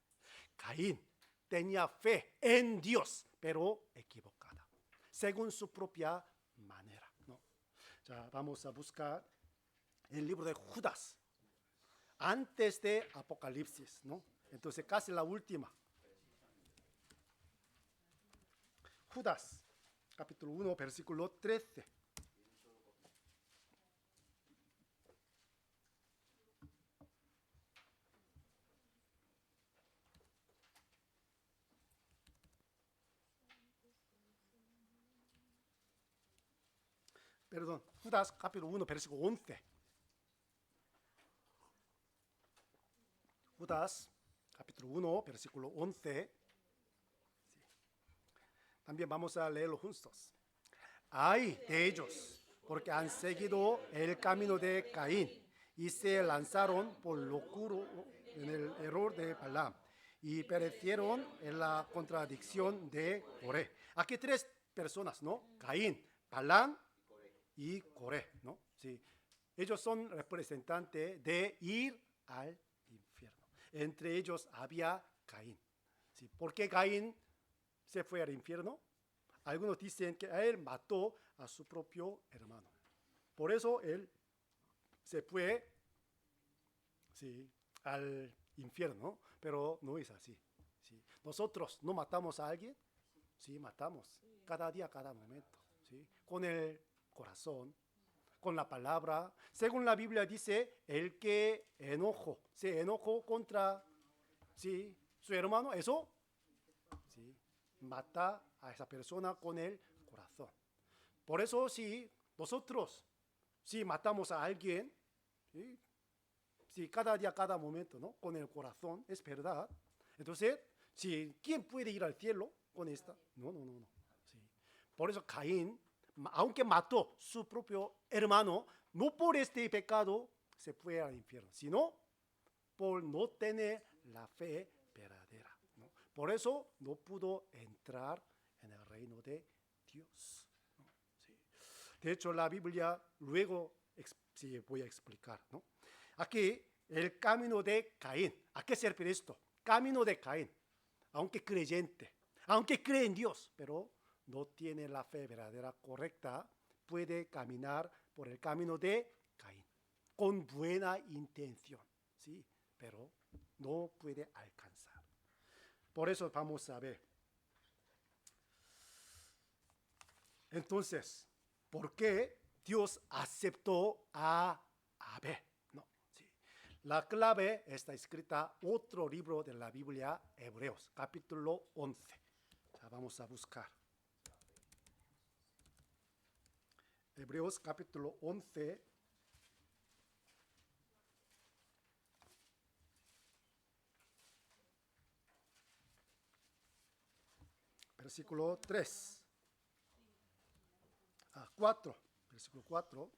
Caín tenía fe en Dios, pero equivocada, según su propia manera, ¿no? Ya vamos a buscar el libro de Judas, antes de Apocalipsis, ¿no? Entonces casi la última. Judas, capítulo 1, versículo 13. Perdón, Judas capítulo 1, versículo 11. Judas capítulo 1, versículo 11. Sí. También vamos a leerlo juntos. Ay de ellos, porque han seguido el camino de Caín y se lanzaron por locura en el error de Balaam y perecieron en la contradicción de Coré. Aquí tres personas, ¿no? Caín, Balán y Coré, ¿no? Sí. Ellos son representantes de ir al infierno. Entre ellos había Caín. ¿Sí? ¿Por qué Caín se fue al infierno? Algunos dicen que él mató a su propio hermano. Por eso él se fue, sí, al infierno, pero no es así. ¿Sí? Nosotros no matamos a alguien, sí, matamos cada día, cada momento, ¿sí? Con el corazón, con la palabra. Según la Biblia dice, el que se enojó contra, sí, su hermano, eso, sí, mata a esa persona con el corazón. Por eso si nosotros, si matamos a alguien, ¿sí? Si cada día, cada momento, ¿no? Con el corazón, es verdad. Entonces, si, ¿quién puede ir al cielo con esta? No, no, no, no. Sí. Por eso Caín, aunque mató su propio hermano, no por este pecado se fue al infierno, sino por no tener la fe verdadera, ¿no? Por eso no pudo entrar en el reino de Dios, ¿no? Sí. De hecho, la Biblia luego sí, voy a explicar, ¿no? Aquí, el camino de Caín. ¿A qué se refiere esto? Camino de Caín. Aunque creyente, aunque cree en Dios, pero no tiene la fe verdadera correcta, puede caminar por el camino de Caín, con buena intención, ¿sí? Pero no puede alcanzar. Por eso vamos a ver. Entonces, ¿por qué Dios aceptó a Abel? No, sí. La clave está escrita en otro libro de la Biblia, Hebreos, capítulo 11. Ya vamos a buscar. Hebreos, capítulo 11. Versículo 3. 4. Versículo 4.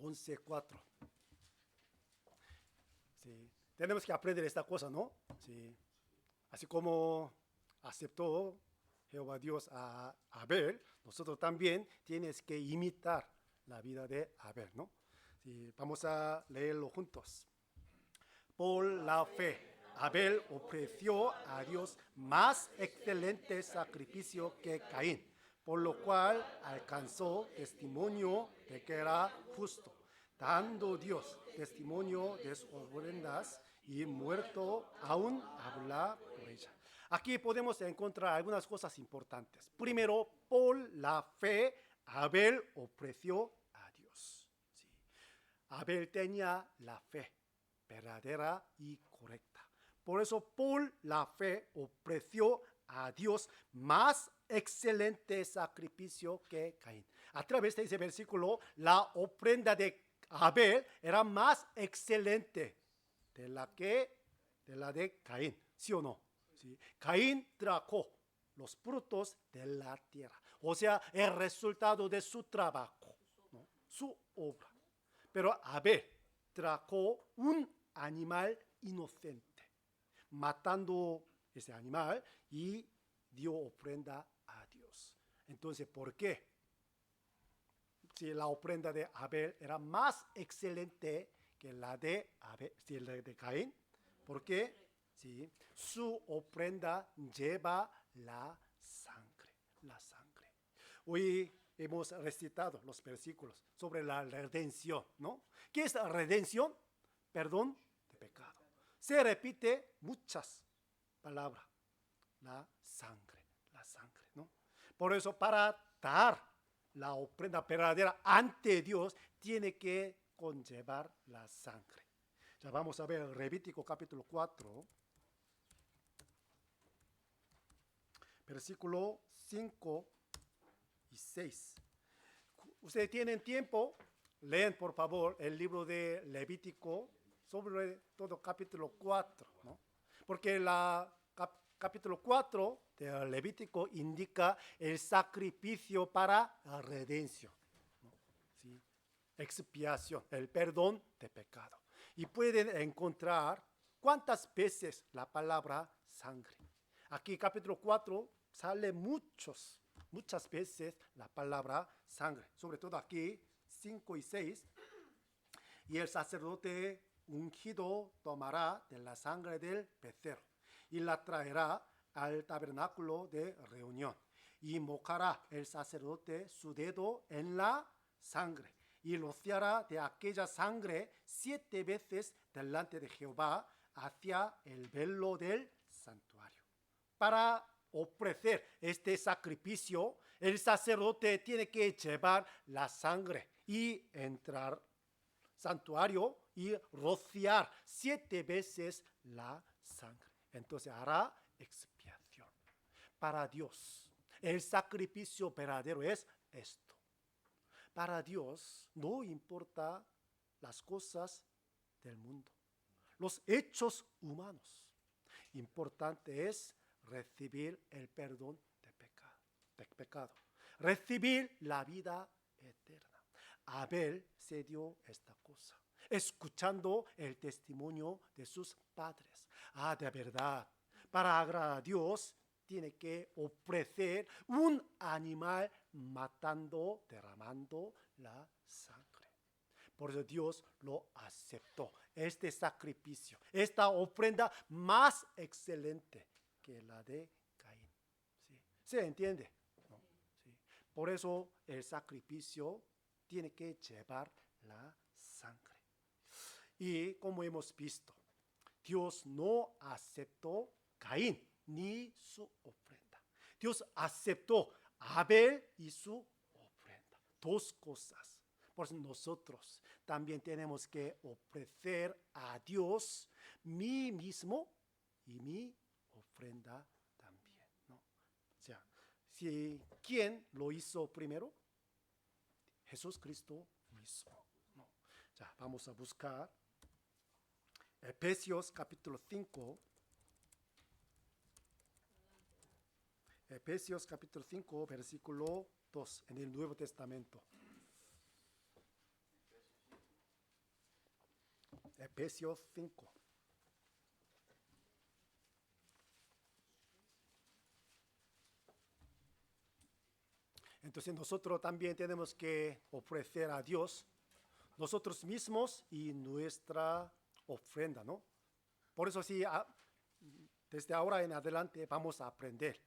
11:4. Sí. Tenemos que aprender esta cosa, ¿no? Sí. Así como aceptó Jehová Dios a Abel, nosotros también tienes que imitar la vida de Abel, ¿no? Sí. Vamos a leerlo juntos. Por la fe, Abel ofreció a Dios más excelente sacrificio que Caín, por lo cual alcanzó testimonio de que era justo, dando Dios testimonio de sus ofrendas y muerto aún habla por ella. Aquí podemos encontrar algunas cosas importantes. Primero, por la fe, Abel ofreció a Dios. Sí. Abel tenía la fe verdadera y correcta. Por eso, por la fe, ofreció a Dios más excelente sacrificio que Caín. A través de ese versículo, la ofrenda de Abel era más excelente de la de Caín, ¿sí o no? ¿Sí? Caín trajo los frutos de la tierra, o sea, el resultado de su trabajo, ¿no? Su obra. Pero Abel trajo un animal inocente, matando ese animal y dio ofrenda a Dios. Entonces, ¿por qué? Si la ofrenda de Abel era más excelente que la de Abel, si la de Caín, ¿por qué? Sí, su ofrenda lleva la sangre, la sangre. Hoy hemos recitado los versículos sobre la redención, ¿no? ¿Qué es la redención? Perdón de pecado. Se repite muchas palabras. La sangre, ¿no? Por eso, para dar la ofrenda verdadera ante Dios, tiene que conllevar la sangre. Ya vamos a ver Levítico capítulo 4, versículo 5 y 6. Ustedes tienen tiempo, leen por favor el libro de Levítico, sobre todo capítulo 4, ¿no? Porque capítulo 4 de Levítico indica el sacrificio para la redención, ¿no? ¿Sí? Expiación, el perdón de pecado. Y pueden encontrar cuántas veces la palabra sangre. Aquí capítulo 4 sale muchos muchas veces la palabra sangre, sobre todo aquí 5 y 6. Y el sacerdote ungido tomará de la sangre del becerro y la traerá al tabernáculo de reunión. Y mojará el sacerdote su dedo en la sangre y rociará de aquella sangre 7 veces delante de Jehová hacia el velo del santuario. Para ofrecer este sacrificio, el sacerdote tiene que llevar la sangre y entrar santuario y rociar 7 veces la sangre. Entonces hará expiación. Para Dios, el sacrificio verdadero es esto. Para Dios no importa las cosas del mundo, los hechos humanos. Importante es recibir el perdón de pecado, recibir la vida eterna. Abel se dio esta cosa, escuchando el testimonio de sus padres. De verdad, para agradar a Dios, tiene que ofrecer un animal matando, derramando la sangre. Por eso Dios lo aceptó. Este sacrificio, esta ofrenda más excelente que la de Caín. ¿Sí? ¿Se entiende? ¿No? ¿Sí? Por eso el sacrificio tiene que llevar la sangre. Y como hemos visto, Dios no aceptó Caín ni su ofrenda. Dios aceptó Abel y su ofrenda. 2 cosas. Por eso nosotros también tenemos que ofrecer a Dios mí mismo y mi ofrenda también, ¿no? O sea, ¿quién lo hizo primero? Jesús Cristo mismo, ¿no? Ya, vamos a buscar Efesios capítulo 5. Efesios capítulo 5, versículo 2, en el Nuevo Testamento. Efesios 5. Entonces nosotros también tenemos que ofrecer a Dios nosotros mismos y nuestra ofrenda, ¿no? Por eso sí, desde ahora en adelante vamos a aprender.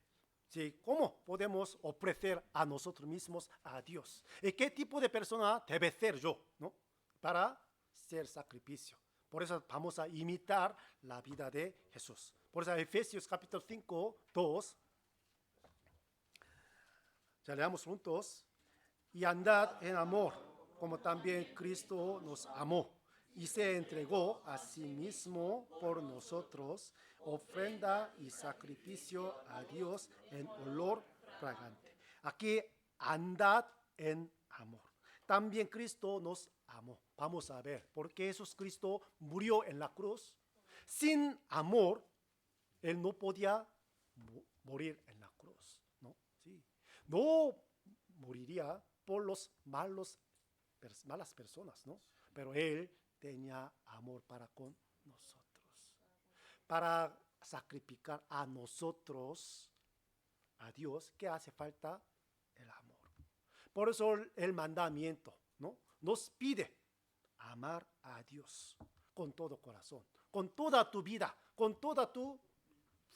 ¿Sí? ¿Cómo podemos ofrecer a nosotros mismos a Dios? ¿Y qué tipo de persona debe ser yo, ¿no? Para ser sacrificio. Por eso vamos a imitar la vida de Jesús. Por eso Efesios capítulo 5, 2. Ya leamos juntos. Y andad en amor, como también Cristo nos amó y se entregó a sí mismo por nosotros, ofrenda y sacrificio a Dios en olor fragante. Aquí andad en amor. También Cristo nos amó. Vamos a ver, porque Jesucristo murió en la cruz. Sin amor, Él no podía morir en la cruz, ¿no? Sí. No moriría por los malas personas, ¿no? Pero Él tenía amor para con nosotros. Para sacrificar a nosotros, a Dios, ¿qué hace falta? El amor. Por eso el mandamiento, ¿no? Nos pide amar a Dios con todo corazón, con toda tu vida, con toda tu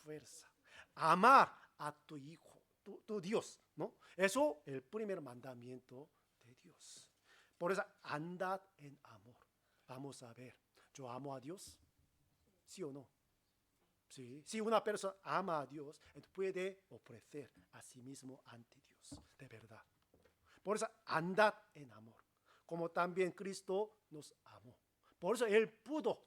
fuerza. Amar a tu Hijo, tu Dios, ¿no? Eso es el primer mandamiento de Dios. Por eso andad en amor. Vamos a ver, ¿yo amo a Dios? ¿Sí o no? Sí. Si una persona ama a Dios, puede ofrecer a sí mismo ante Dios, de verdad. Por eso andad en amor, como también Cristo nos amó. Por eso Él pudo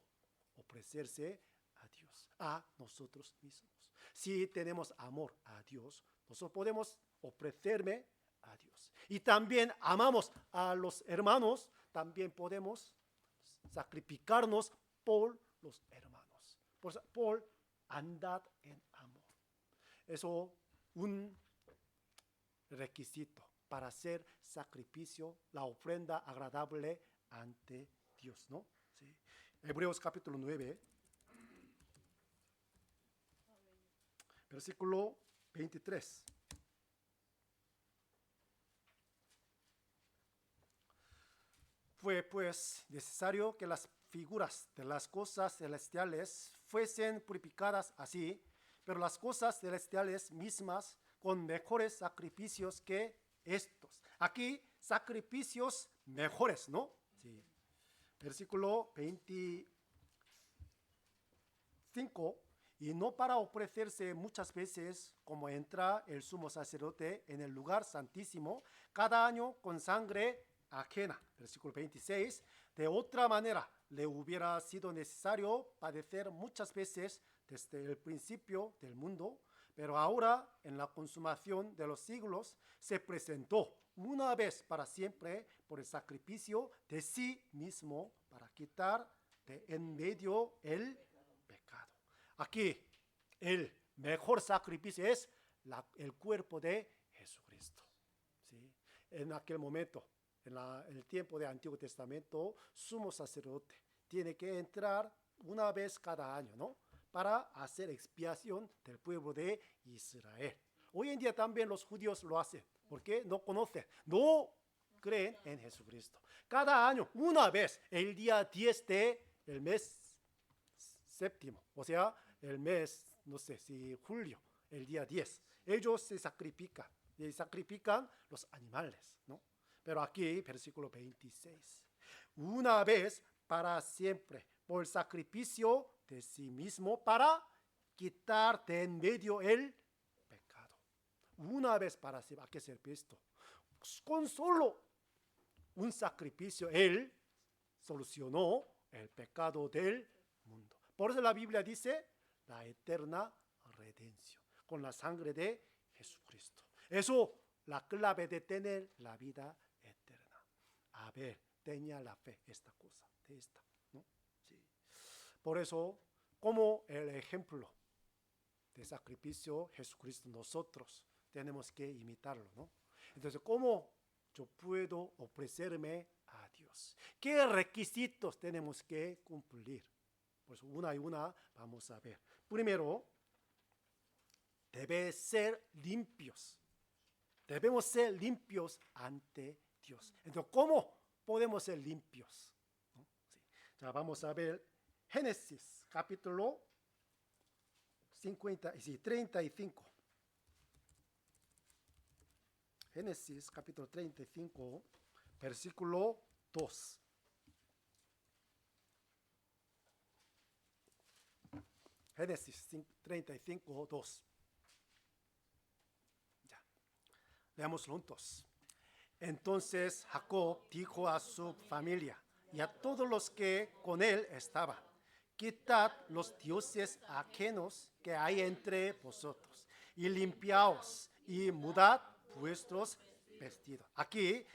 ofrecerse a Dios, a nosotros mismos. Si tenemos amor a Dios, nosotros podemos ofrecerme a Dios. Y también amamos a los hermanos, también podemos sacrificarnos por los hermanos. Por andar en amor. Eso es un requisito para hacer sacrificio, la ofrenda agradable ante Dios, ¿no? ¿Sí? Hebreos capítulo 9, versículo 23. Fue pues necesario que las figuras de las cosas celestiales fuesen purificadas así, pero las cosas celestiales mismas con mejores sacrificios que estos. Aquí, sacrificios mejores, ¿no? Sí. Versículo 25. Y no para ofrecerse muchas veces, como entra el sumo sacerdote en el lugar santísimo, cada año con sangre ajena. Versículo 26. De otra manera, le hubiera sido necesario padecer muchas veces desde el principio del mundo, pero ahora, en la consumación de los siglos, se presentó una vez para siempre por el sacrificio de sí mismo para quitar de en medio el pecado. Aquí, el mejor sacrificio es el cuerpo de Jesucristo. ¿Sí? En aquel momento, en el tiempo del Antiguo Testamento, sumo sacerdote tiene que entrar una vez cada año, ¿no? Para hacer expiación del pueblo de Israel. Hoy en día también los judíos lo hacen, porque no conocen, no creen en Jesucristo. Cada año, una vez, el día 10 del mes séptimo, o sea, el mes, no sé si julio, el día 10, ellos se sacrifican, y sacrifican los animales, ¿no? Pero aquí, versículo 26, una vez para siempre, por sacrificio de sí mismo, para quitar de en medio el pecado. Una vez para siempre, ¿a qué sirve esto? Con solo un sacrificio, Él solucionó el pecado del mundo. Por eso la Biblia dice, la eterna redención, con la sangre de Jesucristo. Eso, la clave de tener la vida eterna. A ver, tenía la fe, esta cosa, de esta, ¿no? Sí. Por eso, como el ejemplo de sacrificio, Jesucristo, nosotros tenemos que imitarlo, ¿no? Entonces, ¿cómo yo puedo ofrecerme a Dios? ¿Qué requisitos tenemos que cumplir? Pues una y una vamos a ver. Primero, debe ser limpios. Debemos ser limpios ante Dios. Entonces, ¿cómo podemos ser limpios? ¿No? Sí. Ya vamos a ver Génesis capítulo 35. Génesis capítulo 35, versículo 2. Génesis 35, 2. Ya. Leamos juntos. Entonces Jacob dijo a su familia y a todos los que con él estaban: quitad los dioses ajenos que hay entre vosotros y limpiaos y mudad vuestros vestidos. Aquí,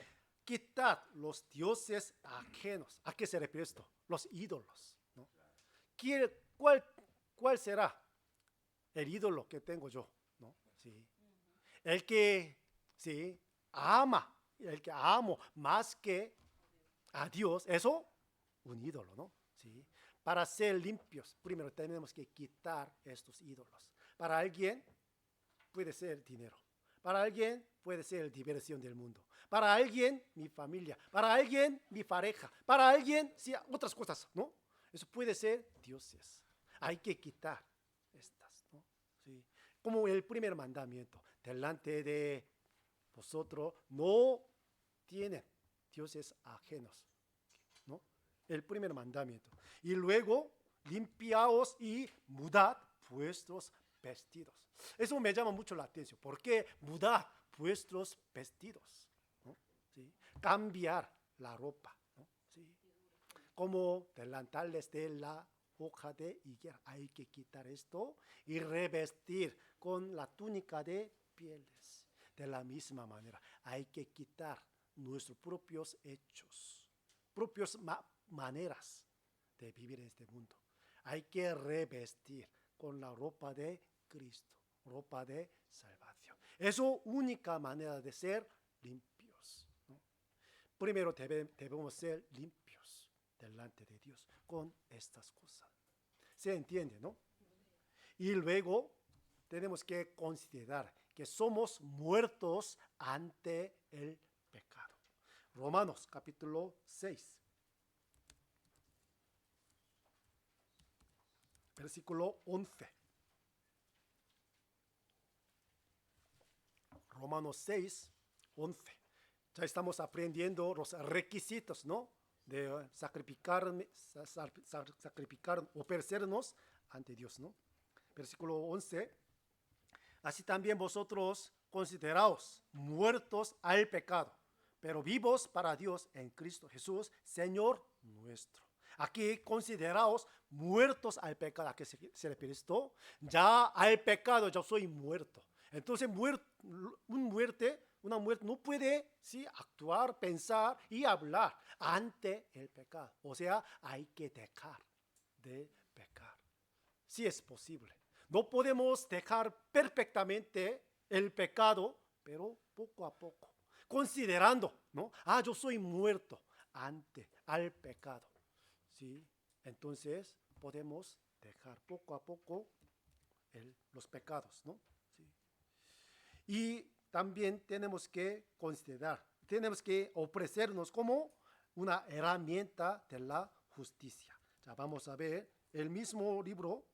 quitad los dioses ajenos. ¿A qué se refiere esto? Los ídolos, ¿no? ¿Cuál será el ídolo que tengo yo? ¿No? Sí. El que, sí, ama, el que amo más que a Dios, eso, un ídolo, ¿no? Sí. Para ser limpios, primero tenemos que quitar estos ídolos. Para alguien puede ser dinero. Para alguien puede ser diversión del mundo. Para alguien, mi familia. Para alguien, mi pareja. Para alguien, sí, otras cosas, ¿no? Eso puede ser dioses. Hay que quitar estas, ¿no? Sí. Como el primer mandamiento. Delante de vosotros no tienen dioses ajenos, ¿no? El primer mandamiento. Y luego, limpiaos y mudad vuestros vestidos. Eso me llama mucho la atención. ¿Por qué mudar vuestros vestidos? ¿No? ¿Sí? Cambiar la ropa, ¿no? ¿Sí? Como delantales de la hoja de higuera. Hay que quitar esto y revestir con la túnica de pieles. De la misma manera, hay que quitar nuestros propios hechos, propias maneras de vivir en este mundo. Hay que revestir con la ropa de Cristo, ropa de salvación. Es la única manera de ser limpios, ¿no? Primero debemos ser limpios delante de Dios con estas cosas. ¿Se entiende, no? Y luego tenemos que considerar que somos muertos ante el pecado. Romanos capítulo 6, versículo 11. Romanos 6, 11. Ya estamos aprendiendo los requisitos, ¿no? De sacrificar, ofrecernos ante Dios, ¿no? Versículo 11. Así también vosotros consideraos muertos al pecado, pero vivos para Dios en Cristo Jesús, Señor nuestro. Aquí consideraos muertos al pecado. ¿A qué se refiere esto? Ya al pecado yo soy muerto. Entonces una muerte no puede, ¿sí?, actuar, pensar y hablar ante el pecado. O sea, hay que dejar de pecar. Sí es posible. No podemos dejar perfectamente el pecado, pero poco a poco, considerando, ¿no? Yo soy muerto al pecado. ¿Sí? Entonces podemos dejar poco a poco los pecados, ¿no? ¿Sí? Y también tenemos que considerar, tenemos que ofrecernos como una herramienta de la justicia. Ya vamos a ver el mismo libro,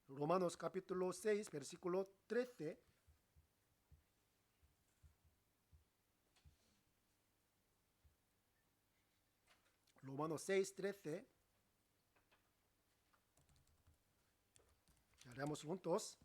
Romanos capítulo 6, versículo 13. Romanos 6, 13. Leamos juntos.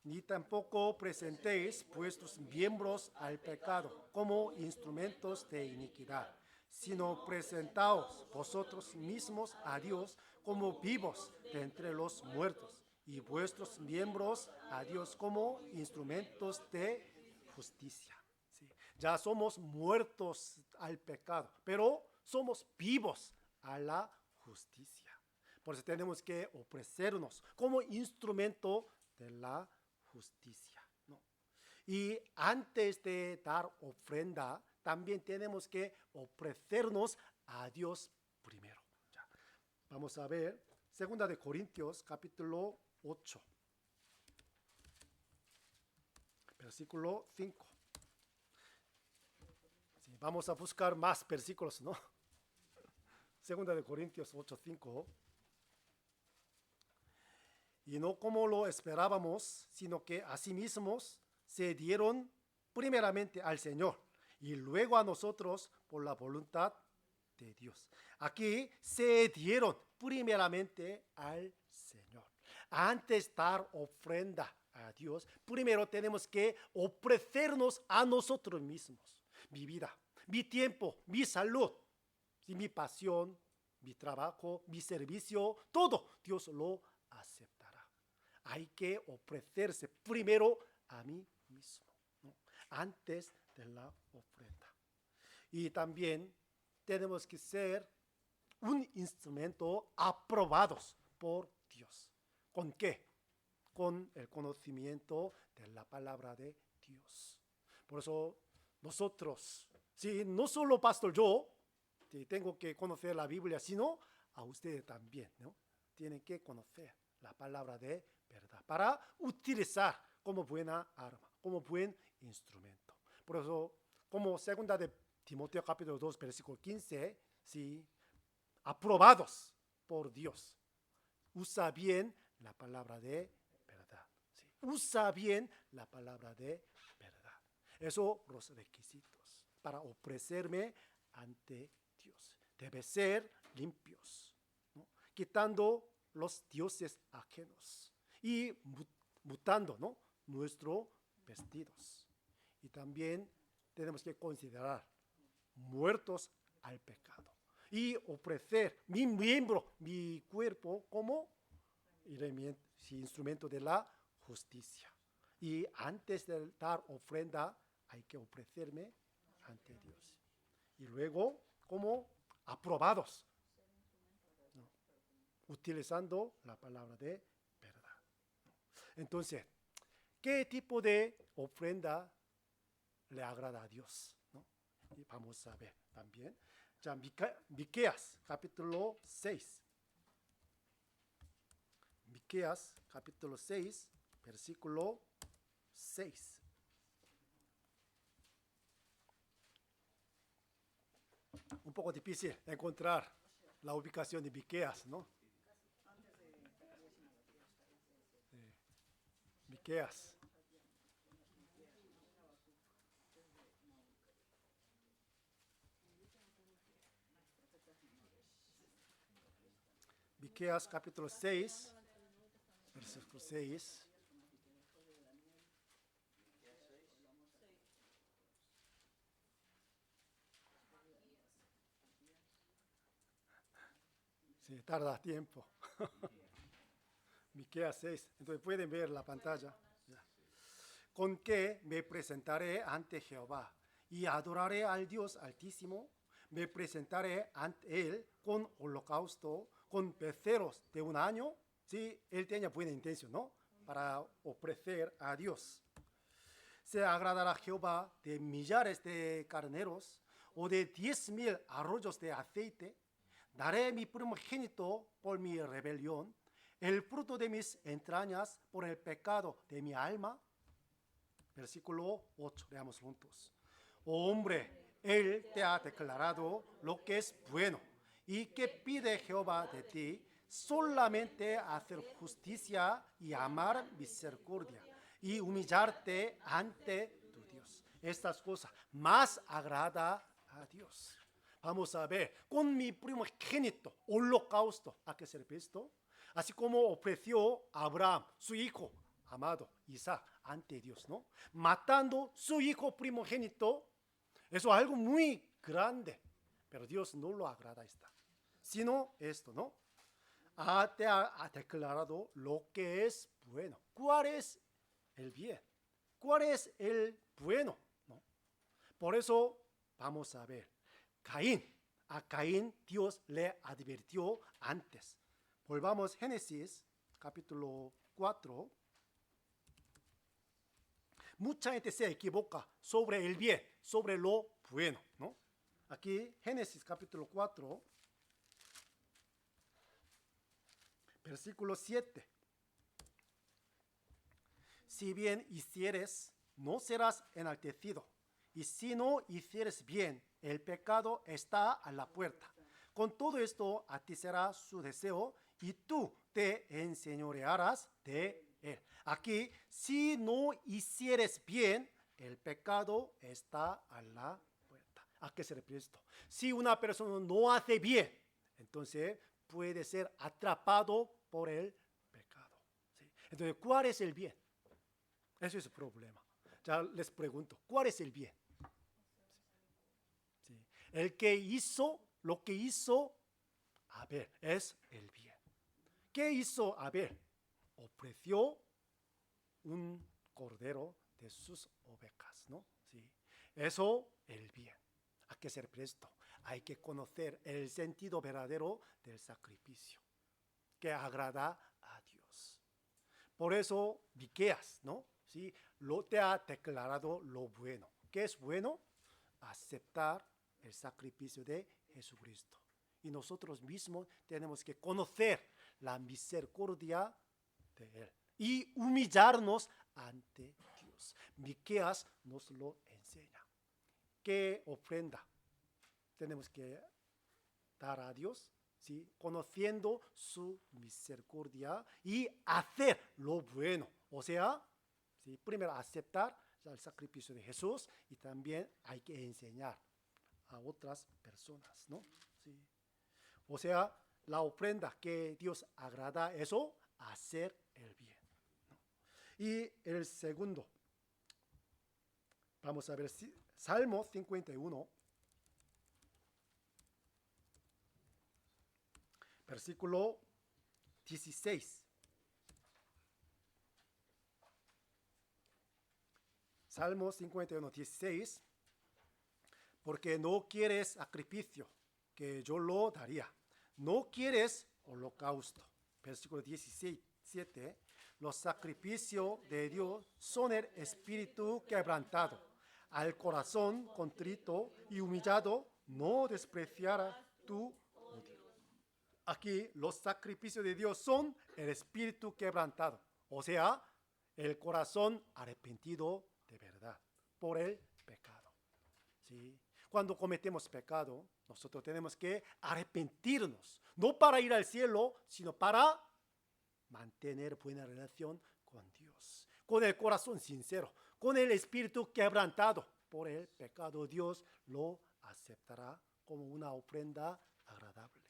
Ni tampoco presentéis vuestros miembros al pecado como instrumentos de iniquidad, sino presentaos vosotros mismos a Dios como vivos de entre los muertos, y vuestros miembros a Dios como instrumentos de justicia. ¿Sí? Ya somos muertos al pecado, pero somos vivos a la justicia. Por eso tenemos que ofrecernos como instrumento de la justicia, ¿no? Y antes de dar ofrenda, también tenemos que ofrecernos a Dios primero. Ya. Vamos a ver 2 Corintios capítulo 8, versículo 5. Sí, vamos a buscar más versículos, ¿no? 2 Corintios 8, 5. Y no como lo esperábamos, sino que a sí mismos se dieron primeramente al Señor y luego a nosotros por la voluntad de Dios. Aquí se dieron primeramente al Señor. Antes de dar ofrenda a Dios, primero tenemos que ofrecernos a nosotros mismos. Mi vida, mi tiempo, mi salud, mi pasión, mi trabajo, mi servicio, todo Dios lo aceptará. Hay que ofrecerse primero a mí mismo, ¿no? Antes de la ofrenda. Y también tenemos que ser un instrumento aprobados por Dios. ¿Con qué? Con el conocimiento de la palabra de Dios. Por eso nosotros, sí, no solo pastor yo, sí, tengo que conocer la Biblia, sino a ustedes también, ¿no? Tienen que conocer la palabra de verdad para utilizar como buena arma, como buen instrumento. Por eso, como segunda de Timoteo capítulo 2, versículo 15, ¿sí?, aprobados por Dios. Usa bien la palabra de verdad. ¿Sí? Usa bien la palabra de verdad. Eso los requisitos para ofrecerme ante Dios. Debe ser limpios, ¿no? Quitando los dioses ajenos y mutando, ¿no?, nuestros vestidos. Y también tenemos que considerar muertos al pecado y ofrecer mi miembro, mi cuerpo como instrumento de la justicia. Y antes de dar ofrenda hay que ofrecerme ante Dios. Y luego como aprobados, ¿no?, utilizando la palabra de verdad. Entonces, ¿qué tipo de ofrenda le agrada a Dios, ¿no? Y vamos a ver también. Ya, Miqueas capítulo 6. Miqueas capítulo 6, versículo 6. Un poco difícil encontrar la ubicación de Miqueas, ¿no? Miqueas. Miqueas capítulo 6, versículo 6. Sí, tarda tiempo. Miqueas 6. Entonces pueden ver la pantalla. Ya. Con que me presentaré ante Jehová y adoraré al Dios Altísimo. Me presentaré ante Él con holocausto, con becerros de un año. Sí, Él tenía buena intención, ¿no? Para ofrecer a Dios. Se agradará Jehová de millares de carneros o de 10,000 arroyos de aceite. Daré mi primogénito por mi rebelión, el fruto de mis entrañas por el pecado de mi alma. Versículo 8, leamos juntos. Oh hombre, Él te ha declarado lo que es bueno. ¿Y qué pide Jehová de ti? Solamente hacer justicia y amar misericordia y humillarte ante tu Dios. Estas cosas más agrada a Dios. Vamos a ver, con mi primogénito, holocausto, ¿a qué se refiere esto? Así como ofreció Abraham, su hijo amado, Isaac, ante Dios, ¿no? Matando su hijo primogénito, eso es algo muy grande, pero Dios no lo agrada esta, sino esto, ¿no? Te ha declarado lo que es bueno. ¿Cuál es el bien? ¿Cuál es el bueno? ¿No? Por eso vamos a ver. A Caín Dios le advirtió antes. Volvamos a Génesis capítulo 4. Mucha gente se equivoca sobre el bien, sobre lo bueno, ¿no? Aquí Génesis capítulo 4, versículo 7. Si bien hicieres, no serás enaltecido. Y si no hicieres bien, el pecado está a la puerta. Con todo esto, a ti será su deseo y tú te enseñorearás de él. Aquí, si no hicieres bien, el pecado está a la puerta. ¿A qué se refiere esto? Si una persona no hace bien, entonces puede ser atrapado por el pecado. ¿Sí? Entonces, ¿cuál es el bien? Ese es el problema. Ya les pregunto, ¿cuál es el bien? Sí. El que hizo, lo que hizo Abel es el bien. ¿Qué hizo Abel? Ofreció un cordero de sus ovejas, ¿no? Sí. Eso, el bien. ¿A qué se refiere esto? Hay que conocer el sentido verdadero del sacrificio, que agrada a Dios. Por eso, Miqueas, ¿no? ¿Sí? Te ha declarado lo bueno. ¿Qué es bueno? Aceptar el sacrificio de Jesucristo. Y nosotros mismos tenemos que conocer la misericordia de Él y humillarnos ante Dios. Miqueas nos lo enseña. ¿Qué ofrenda tenemos que dar a Dios? ¿Sí? Conociendo su misericordia y hacer lo bueno. O sea, ¿sí? Primero aceptar el sacrificio de Jesús y también hay que enseñar a otras personas, ¿no? ¿Sí? O sea, la ofrenda que Dios agrada, eso, hacer el bien, ¿no? Y el segundo, vamos a ver, Salmo 51, versículo 16. Salmo 51, 16. Porque no quieres sacrificio, que yo lo daría. No quieres holocausto. Versículo 17. Los sacrificios de Dios son el espíritu quebrantado. Al corazón contrito y humillado no despreciarás tú, oh Dios. Aquí los sacrificios de Dios son el espíritu quebrantado. O sea, el corazón arrepentido de verdad por el pecado. ¿Sí? Cuando cometemos pecado, nosotros tenemos que arrepentirnos, no para ir al cielo, sino para mantener buena relación con Dios, con el corazón sincero, con el espíritu quebrantado por el pecado. Dios lo aceptará como una ofrenda agradable.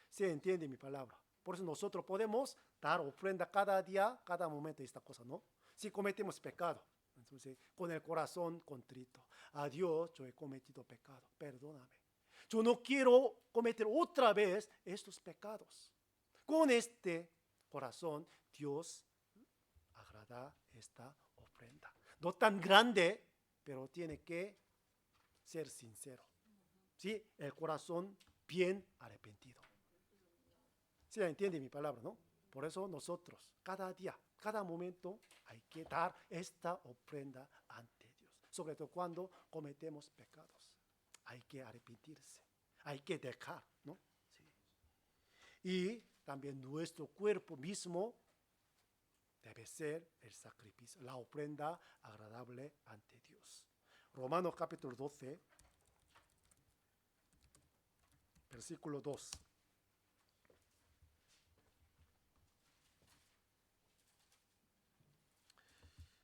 ¿Se entiende mi palabra? Por eso nosotros podemos dar ofrenda cada día, cada momento de esta cosa, ¿no? Si cometemos pecado, entonces con el corazón contrito, a Dios, yo he cometido pecado, perdóname. Yo no quiero cometer otra vez estos pecados. Con este corazón, Dios agrada esta ofrenda. No tan grande, pero tiene que ser sincero. ¿Sí? El corazón bien arrepentido. ¿Sí entiende mi palabra, no? Por eso nosotros, cada día, cada momento, hay que dar esta ofrenda ante Dios. Sobre todo cuando cometemos pecados. Hay que arrepentirse. Hay que dejar, ¿no? Sí. Y también nuestro cuerpo mismo debe ser el sacrificio, la ofrenda agradable ante Dios. Romanos capítulo 12, versículo 2.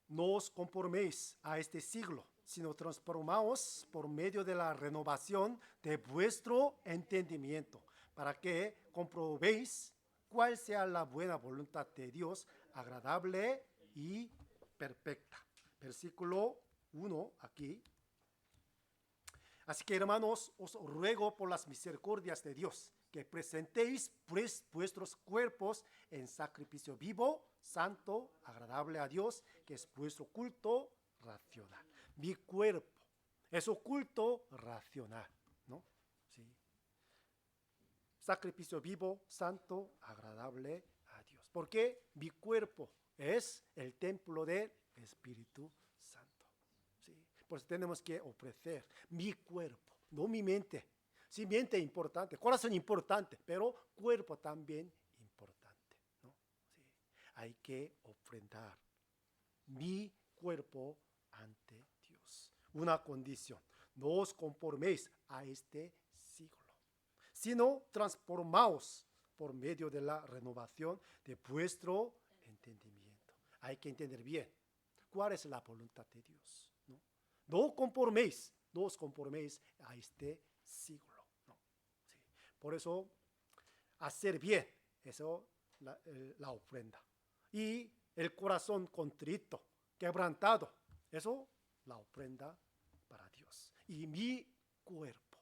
No os conforméis a este siglo, sino transformaos por medio de la renovación de vuestro entendimiento, para que comprobéis cuál sea la buena voluntad de Dios, agradable y perfecta. Versículo 1 aquí. Así que, hermanos, os ruego por las misericordias de Dios que presentéis pues vuestros cuerpos en sacrificio vivo, santo, agradable a Dios, que es vuestro culto racional. Mi cuerpo es un culto racional, ¿no? Sí. Sacrificio vivo, santo, agradable a Dios. Porque mi cuerpo es el templo del Espíritu Santo. ¿Sí? Por eso tenemos que ofrecer mi cuerpo, no mi mente. Sí, mente importante, corazón importante, pero cuerpo también importante, ¿no? Sí. Hay que ofrendar mi cuerpo ante Dios. Una condición: no os conforméis a este siglo, sino transformaos por medio de la renovación de vuestro entendimiento. Hay que entender bien cuál es la voluntad de Dios. No conforméis, no os conforméis a este siglo. ¿No? Sí. Por eso, hacer bien, eso la ofrenda. Y el corazón contrito, quebrantado, eso la ofrenda para Dios. Y mi cuerpo,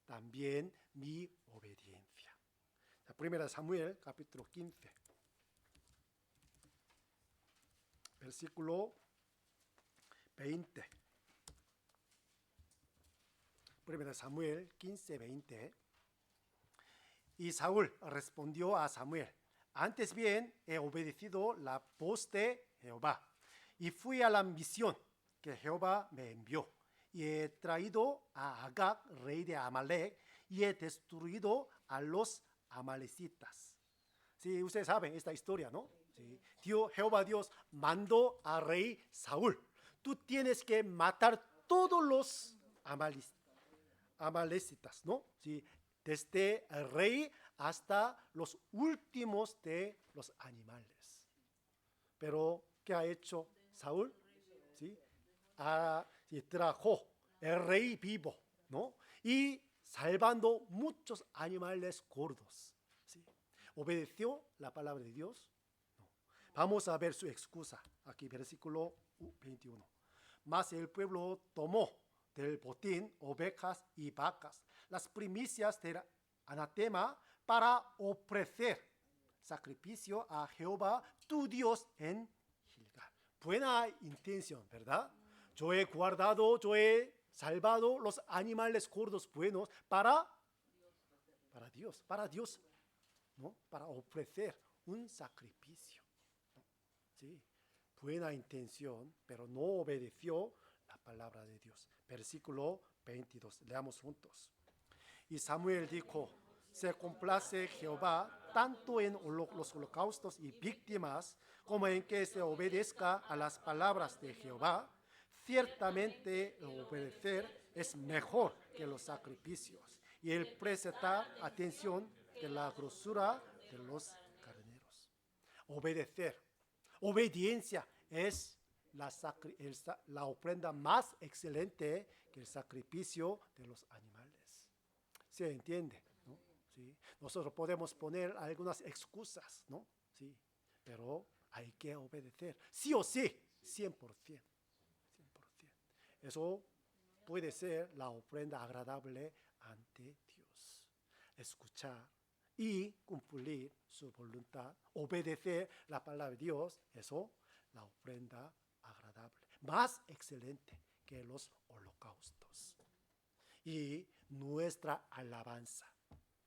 también mi obediencia. La primera Samuel, capítulo 15, versículo 20. Primera Samuel 15, 20. Y Saúl respondió a Samuel: antes bien he obedecido la voz de Jehová, y fui a la misión que Jehová me envió, y he traído a Agag, rey de Amalek, y he destruido a los amalecitas. Sí, ustedes saben esta historia, ¿no? Sí. Jehová Dios mandó a rey Saúl: tú tienes que matar todos los amalecitas, ¿no? Sí, desde el rey hasta los últimos de los animales. Pero, ¿qué ha hecho Saúl? ¿Sí? Y trajo el rey vivo, ¿no? Y salvando muchos animales gordos. ¿Sí? ¿Obedeció la palabra de Dios? No. Vamos a ver su excusa. Aquí, versículo 21. Mas el pueblo tomó del botín ovejas y vacas, las primicias del anatema, para ofrecer sacrificio a Jehová tu Dios en Gilgal. Buena intención, ¿verdad? Yo he guardado, yo he salvado los animales gordos buenos para Dios, ¿no? Para ofrecer un sacrificio, ¿no? Sí, buena intención, pero no obedeció la palabra de Dios. Versículo 22, leamos juntos. Y Samuel dijo: se complace Jehová tanto en los holocaustos y víctimas como en que se obedezca a las palabras de Jehová. Ciertamente obedecer es mejor que los sacrificios y el prestar atención que la grosura de los carneros. Obedecer. Obediencia es la ofrenda más excelente que el sacrificio de los animales. ¿Se entiende? ¿No? ¿Sí? Nosotros podemos poner algunas excusas, ¿no? Sí, pero hay que obedecer. Sí o sí, 100%. Eso puede ser la ofrenda agradable ante Dios. Escuchar y cumplir su voluntad, obedecer la palabra de Dios, eso, la ofrenda agradable, más excelente que los holocaustos. Y nuestra alabanza,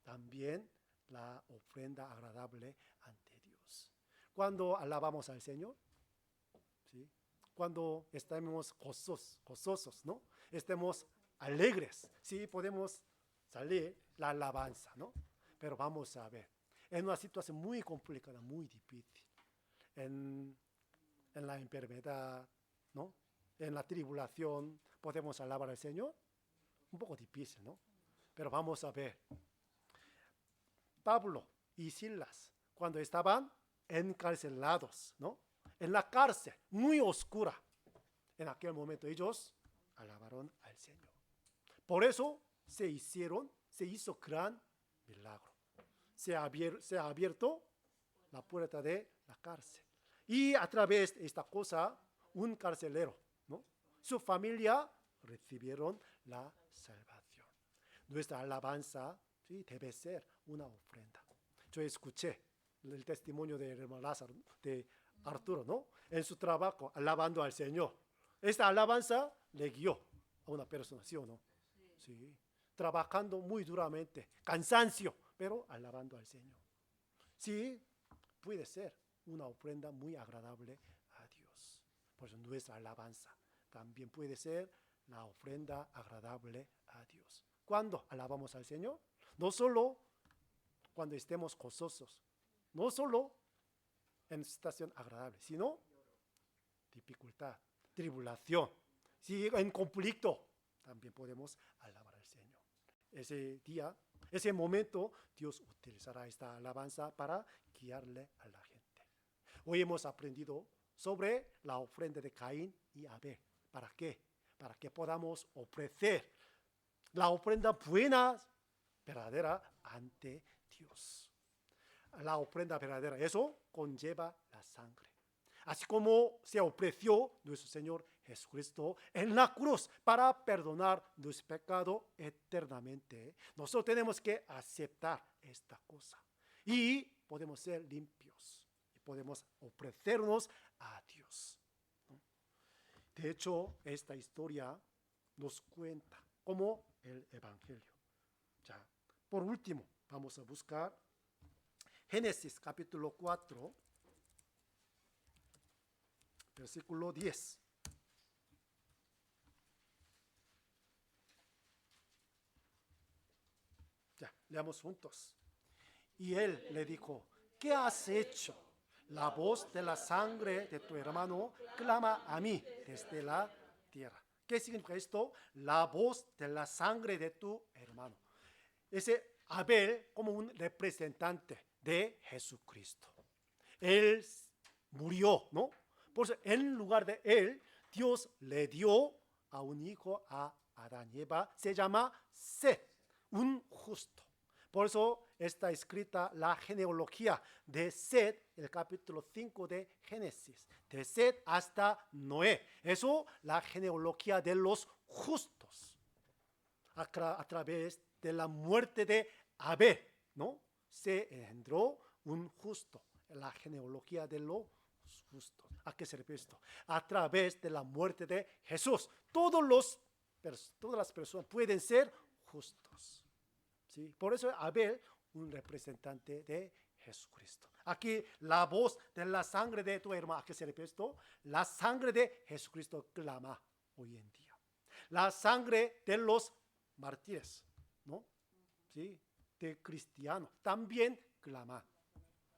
también la ofrenda agradable ante Dios. Cuando alabamos al Señor, ¿sí? Cuando estemos gozosos, ¿no? Estemos alegres, sí, podemos salir la alabanza, ¿no? Pero vamos a ver, en una situación muy complicada, muy difícil, en la enfermedad, ¿no? En la tribulación, ¿podemos alabar al Señor? Un poco difícil, ¿no? Pero vamos a ver. Pablo y Silas, cuando estaban encarcelados, ¿no? En la cárcel, muy oscura, en aquel momento ellos alabaron al Señor. Por eso se hizo gran milagro. Se ha abierto la puerta de la cárcel. Y a través de esta cosa, un carcelero, ¿no? Su familia recibieron la salvación. Nuestra alabanza, ¿sí?, debe ser una ofrenda. Yo escuché el testimonio de hermano Lázaro, de Arturo, ¿no? En su trabajo, alabando al Señor. Esta alabanza le guió a una persona, ¿sí o no? Sí. Trabajando muy duramente, cansancio, pero alabando al Señor. Sí, puede ser una ofrenda muy agradable a Dios. Por eso nuestra alabanza también puede ser la ofrenda agradable a Dios. ¿Cuándo alabamos al Señor? No solo cuando estemos gozosos, no solo en situación agradable, sino dificultad, tribulación, si en conflicto, también podemos alabar al Señor. Ese día, ese momento, Dios utilizará esta alabanza para guiarle a la gente. Hoy hemos aprendido sobre la ofrenda de Caín y Abel. ¿Para qué? Para que podamos ofrecer la ofrenda buena, verdadera, ante Dios. La ofrenda verdadera, eso conlleva la sangre. Así como se ofreció nuestro Señor Jesucristo en la cruz para perdonar nuestro pecado eternamente. Nosotros tenemos que aceptar esta cosa y podemos ser limpios y podemos ofrecernos a Dios. De hecho, esta historia nos cuenta como el Evangelio. Ya, por último, vamos a buscar Génesis capítulo 4, versículo 10. Ya, leamos juntos. Y él le dijo, ¿qué has hecho? La voz de la sangre de tu hermano clama a mí desde la tierra. ¿Qué significa esto? La voz de la sangre de tu hermano. Ese Abel como un representante de Jesucristo. Él murió, ¿no? Por eso, en lugar de él, Dios le dio a un hijo a Adán y Eva, se llama Set, un justo. Por eso está escrita la genealogía de Set, el capítulo 5 de Génesis, de Set hasta Noé. Eso, la genealogía de los justos. A través de la muerte de Abel, ¿no? Se engendró un justo, la genealogía de los justos. ¿A qué se refiere esto? A través de la muerte de Jesús, todas las personas pueden ser justos. ¿Sí? Por eso Abel, un representante de Jesucristo. Aquí la voz de la sangre de tu hermano, ¿a qué se refiere esto? La sangre de Jesucristo clama hoy en día. La sangre de los mártires, ¿no? ¿Sí? De cristianos también clama.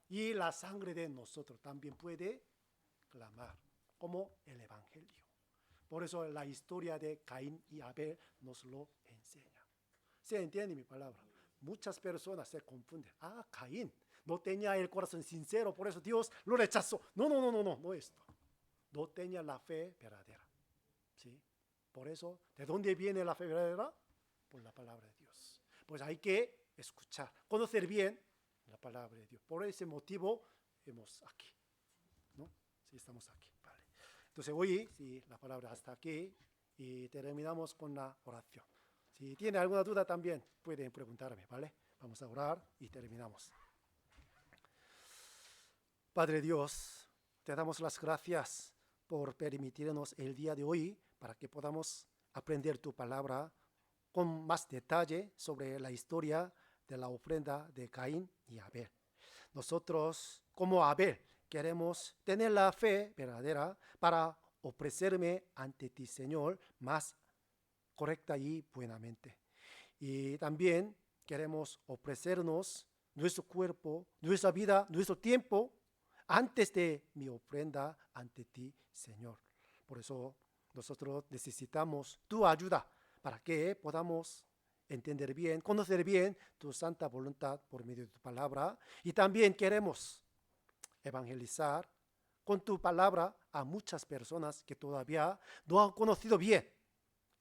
Y la sangre de nosotros también puede clamar, como el Evangelio. Por eso la historia de Caín y Abel nos lo enseña. ¿Se entiende mi palabra? Muchas personas se confunden. Caín no tenía el corazón sincero, por eso Dios lo rechazó. No esto. No tenía la fe verdadera. ¿Sí? Por eso, ¿de dónde viene la fe verdadera? Por la palabra de Dios. Pues hay que escuchar, conocer bien la palabra de Dios. Por ese motivo hemos aquí, ¿no? Sí, estamos aquí. Vale. Entonces hoy, sí, la palabra hasta aquí y terminamos con la oración. Si tiene alguna duda también pueden preguntarme, ¿vale? Vamos a orar y terminamos. Padre Dios, te damos las gracias por permitirnos el día de hoy para que podamos aprender tu palabra con más detalle sobre la historia de la ofrenda de Caín y Abel. Nosotros, como Abel, queremos tener la fe verdadera para ofrecerme ante ti, Señor, más correcta y buenamente. Y también queremos ofrecernos nuestro cuerpo, nuestra vida, nuestro tiempo antes de mi ofrenda ante ti, Señor. Por eso nosotros necesitamos tu ayuda para que podamos entender bien, conocer bien tu santa voluntad por medio de tu palabra. Y también queremos evangelizar con tu palabra a muchas personas que todavía no han conocido bien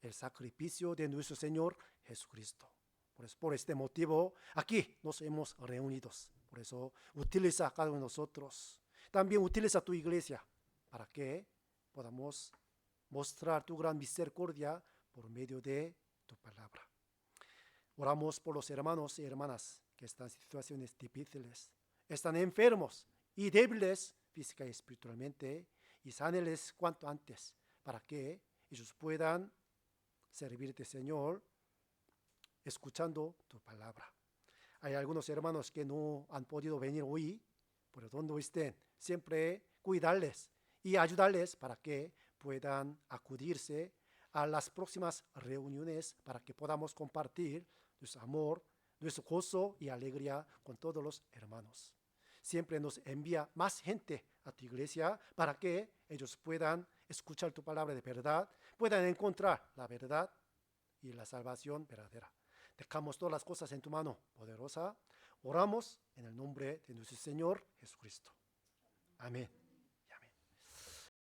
el sacrificio de nuestro Señor Jesucristo. Por este motivo, aquí nos hemos reunido. Por eso, utiliza a cada uno de nosotros. También utiliza tu iglesia para que podamos mostrar tu gran misericordia por medio de tu palabra. Oramos por los hermanos y hermanas que están en situaciones difíciles, están enfermos y débiles física y espiritualmente, y sáneles cuanto antes para que ellos puedan servirte, Señor, escuchando tu palabra. Hay algunos hermanos que no han podido venir hoy, pero donde estén, siempre cuidarles y ayudarles para que puedan acudirse a las próximas reuniones para que podamos compartir nuestro amor, nuestro gozo y alegría con todos los hermanos. Siempre nos envía más gente a tu iglesia para que ellos puedan escuchar tu palabra de verdad, puedan encontrar la verdad y la salvación verdadera. Dejamos todas las cosas en tu mano poderosa. Oramos en el nombre de nuestro Señor Jesucristo. Amén.